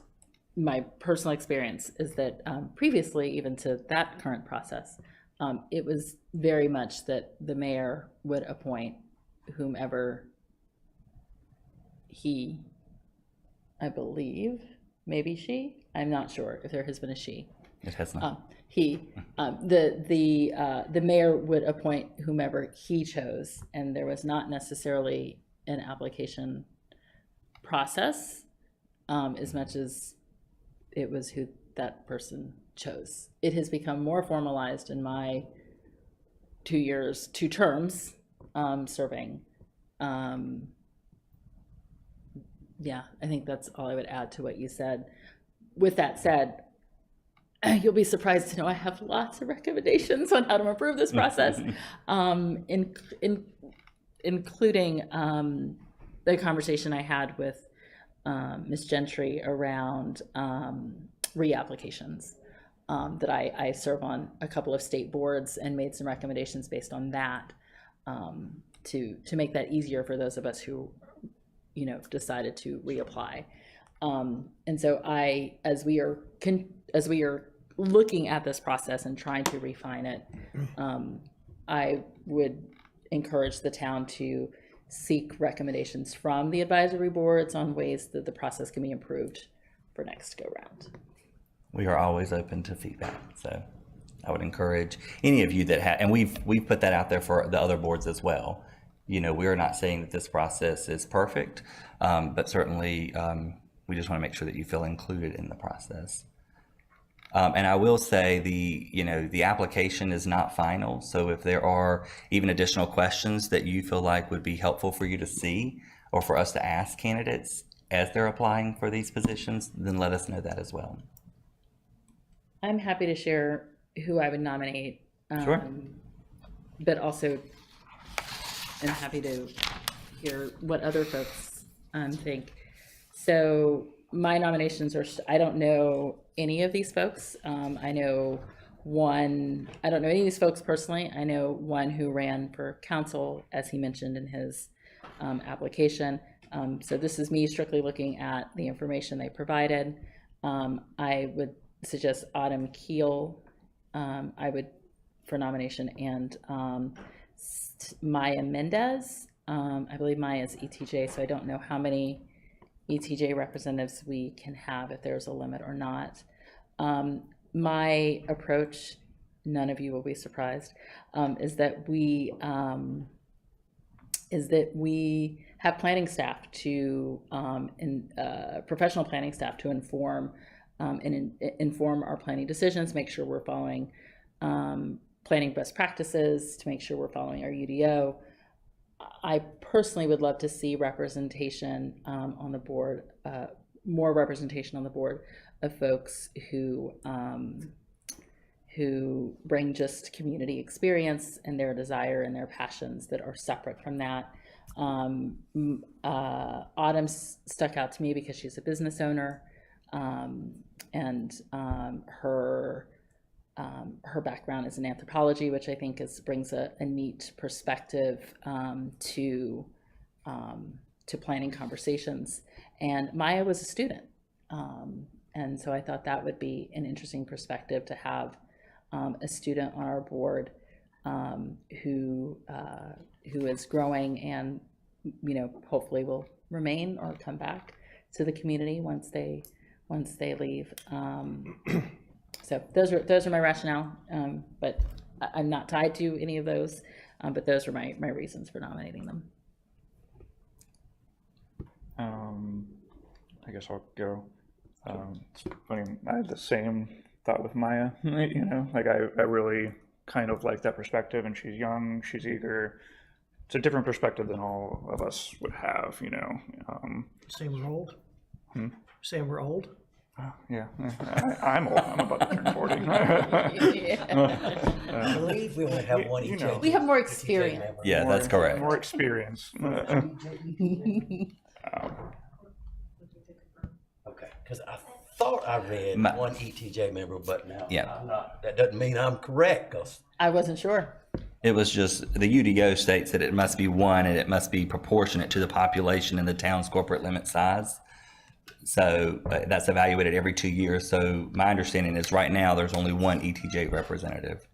my personal experience is that previously, even to that current process, it was very much that the mayor would appoint whomever he, I believe, maybe she, I'm not sure if there has been a she. It has not. The mayor would appoint whomever he chose, and there was not necessarily an application process as much as it was who that person chose. It has become more formalized in my 2 terms serving. Yeah, I think that's all I would add to what you said. With that said, you'll be surprised to know I have lots of recommendations on how to improve this process, including the conversation I had with Ms. Gentry around reapplications. That I serve on a couple of state boards and made some recommendations based on that to make that easier for those of us who, you know, decided to reapply. And so as we are looking at this process and trying to refine it, I would encourage the town to seek recommendations from the advisory boards on ways that the process can be improved for next go round. We are always open to feedback, so I would encourage any of you that have, and we've put that out there for the other boards as well. You know, we're not saying that this process is perfect, but certainly we just want to make sure that you feel included in the process. And I will say the application is not final. So if there are even additional questions that you feel like would be helpful for you to see or for us to ask candidates as they're applying for these positions, then let us know that as well. I'm happy to share who I would nominate. Sure. But also I'm happy to hear what other folks think. So my nominations are, I don't know any of these folks. I know one, I don't know any of these folks personally. I know one who ran for council, as he mentioned in his application. So this is me strictly looking at the information they provided. I would suggest Autumn Keel, for nomination, and Maya Mendez. I believe Maya is ETJ, so I don't know how many ETJ representatives we can have, if there's a limit or not. My approach, none of you will be surprised, is that we have planning staff to professional planning staff to inform our planning decisions, make sure we're following planning best practices, to make sure we're following our UDO. I personally would love to see representation on the board, more representation on the board of folks who bring just community experience and their desire and their passions that are separate from that. Autumn stuck out to me because she's a business owner, and her background is in anthropology, which I think brings a neat perspective to planning conversations. And Maya was a student, and so I thought that would be an interesting perspective to have a student on our board who is growing and hopefully will remain or come back to the community once they leave. So those are my rationale, but I'm not tied to any of those, but those are my reasons for nominating them. I guess I'll go. It's funny, I had the same thought with Maya, like I really kind of like that perspective, and she's young, she's eager. It's a different perspective than all of us would have, Saying we're old? Hmm? Saying we're old? Yeah, I'm old. I'm about to turn 40. I believe we only have one ETJ. We have more experience. Yeah, that's correct. More experience. Okay, because I thought I read one ETJ member, but now Yeah. I'm not. That doesn't mean I'm correct, 'cause I wasn't sure. It was just, the UDO states that it must be one and it must be proportionate to the population and the town's corporate limit size. So that's evaluated every 2 years. So my understanding is right now there's only one ETJ representative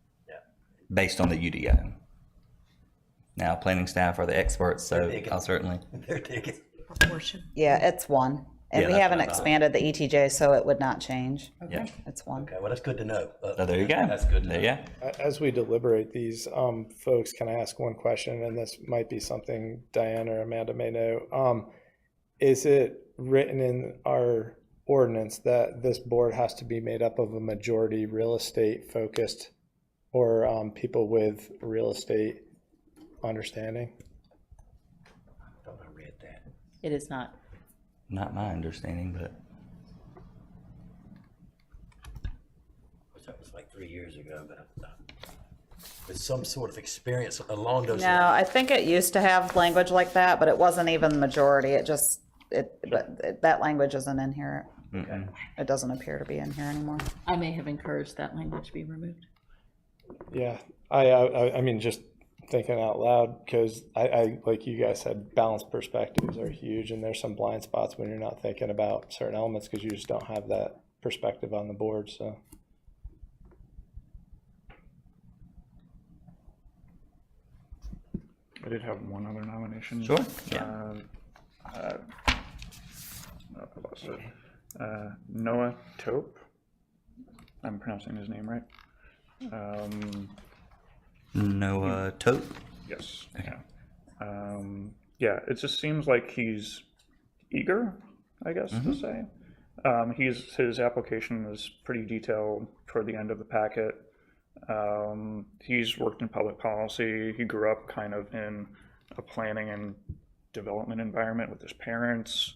based on the UDO. Now, planning staff are the experts, so I'll certainly. they're taking. Yeah, it's one. And Yeah, we that's haven't what I thought. expanded the ETJ, so it would not change. Yeah. It's one. Okay, well, that's good to know. So there you go. That's good to know. There you go. As we deliberate these, folks, can I ask one question? And this might be something Diane or Amanda may know. Is it written in our ordinance that this board has to be made up of a majority real estate focused or people with real estate understanding? I thought I read that. It is not. Not my understanding, but That was like 3 years ago, but with some sort of experience along those No, lines. I think it used to have language like that, but it wasn't even the majority. That language isn't in here. It doesn't appear to be in here anymore. I may have encouraged that language to be removed. Yeah, I mean, just thinking out loud, because I like you guys said, balanced perspectives are huge, and there's some blind spots when you're not thinking about certain elements because you just don't have that perspective on the board. So I did have one other nomination. Sure, yeah. I lost it. Noah Tope. I'm pronouncing his name right. Noah Tote? Yes. Yeah. Yeah, it just seems like he's eager, I guess to say. His application is pretty detailed toward the end of the packet. He's worked in public policy. He grew up kind of in a planning and development environment with his parents.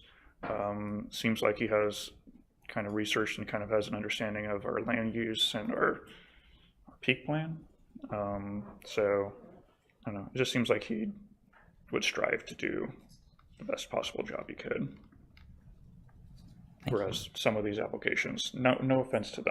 Seems like he has kind of researched and kind of has an understanding of our land use and our peak plan. So I don't know, it just seems like he would strive to do the best possible job he could. Whereas some of these applications, no offense to them,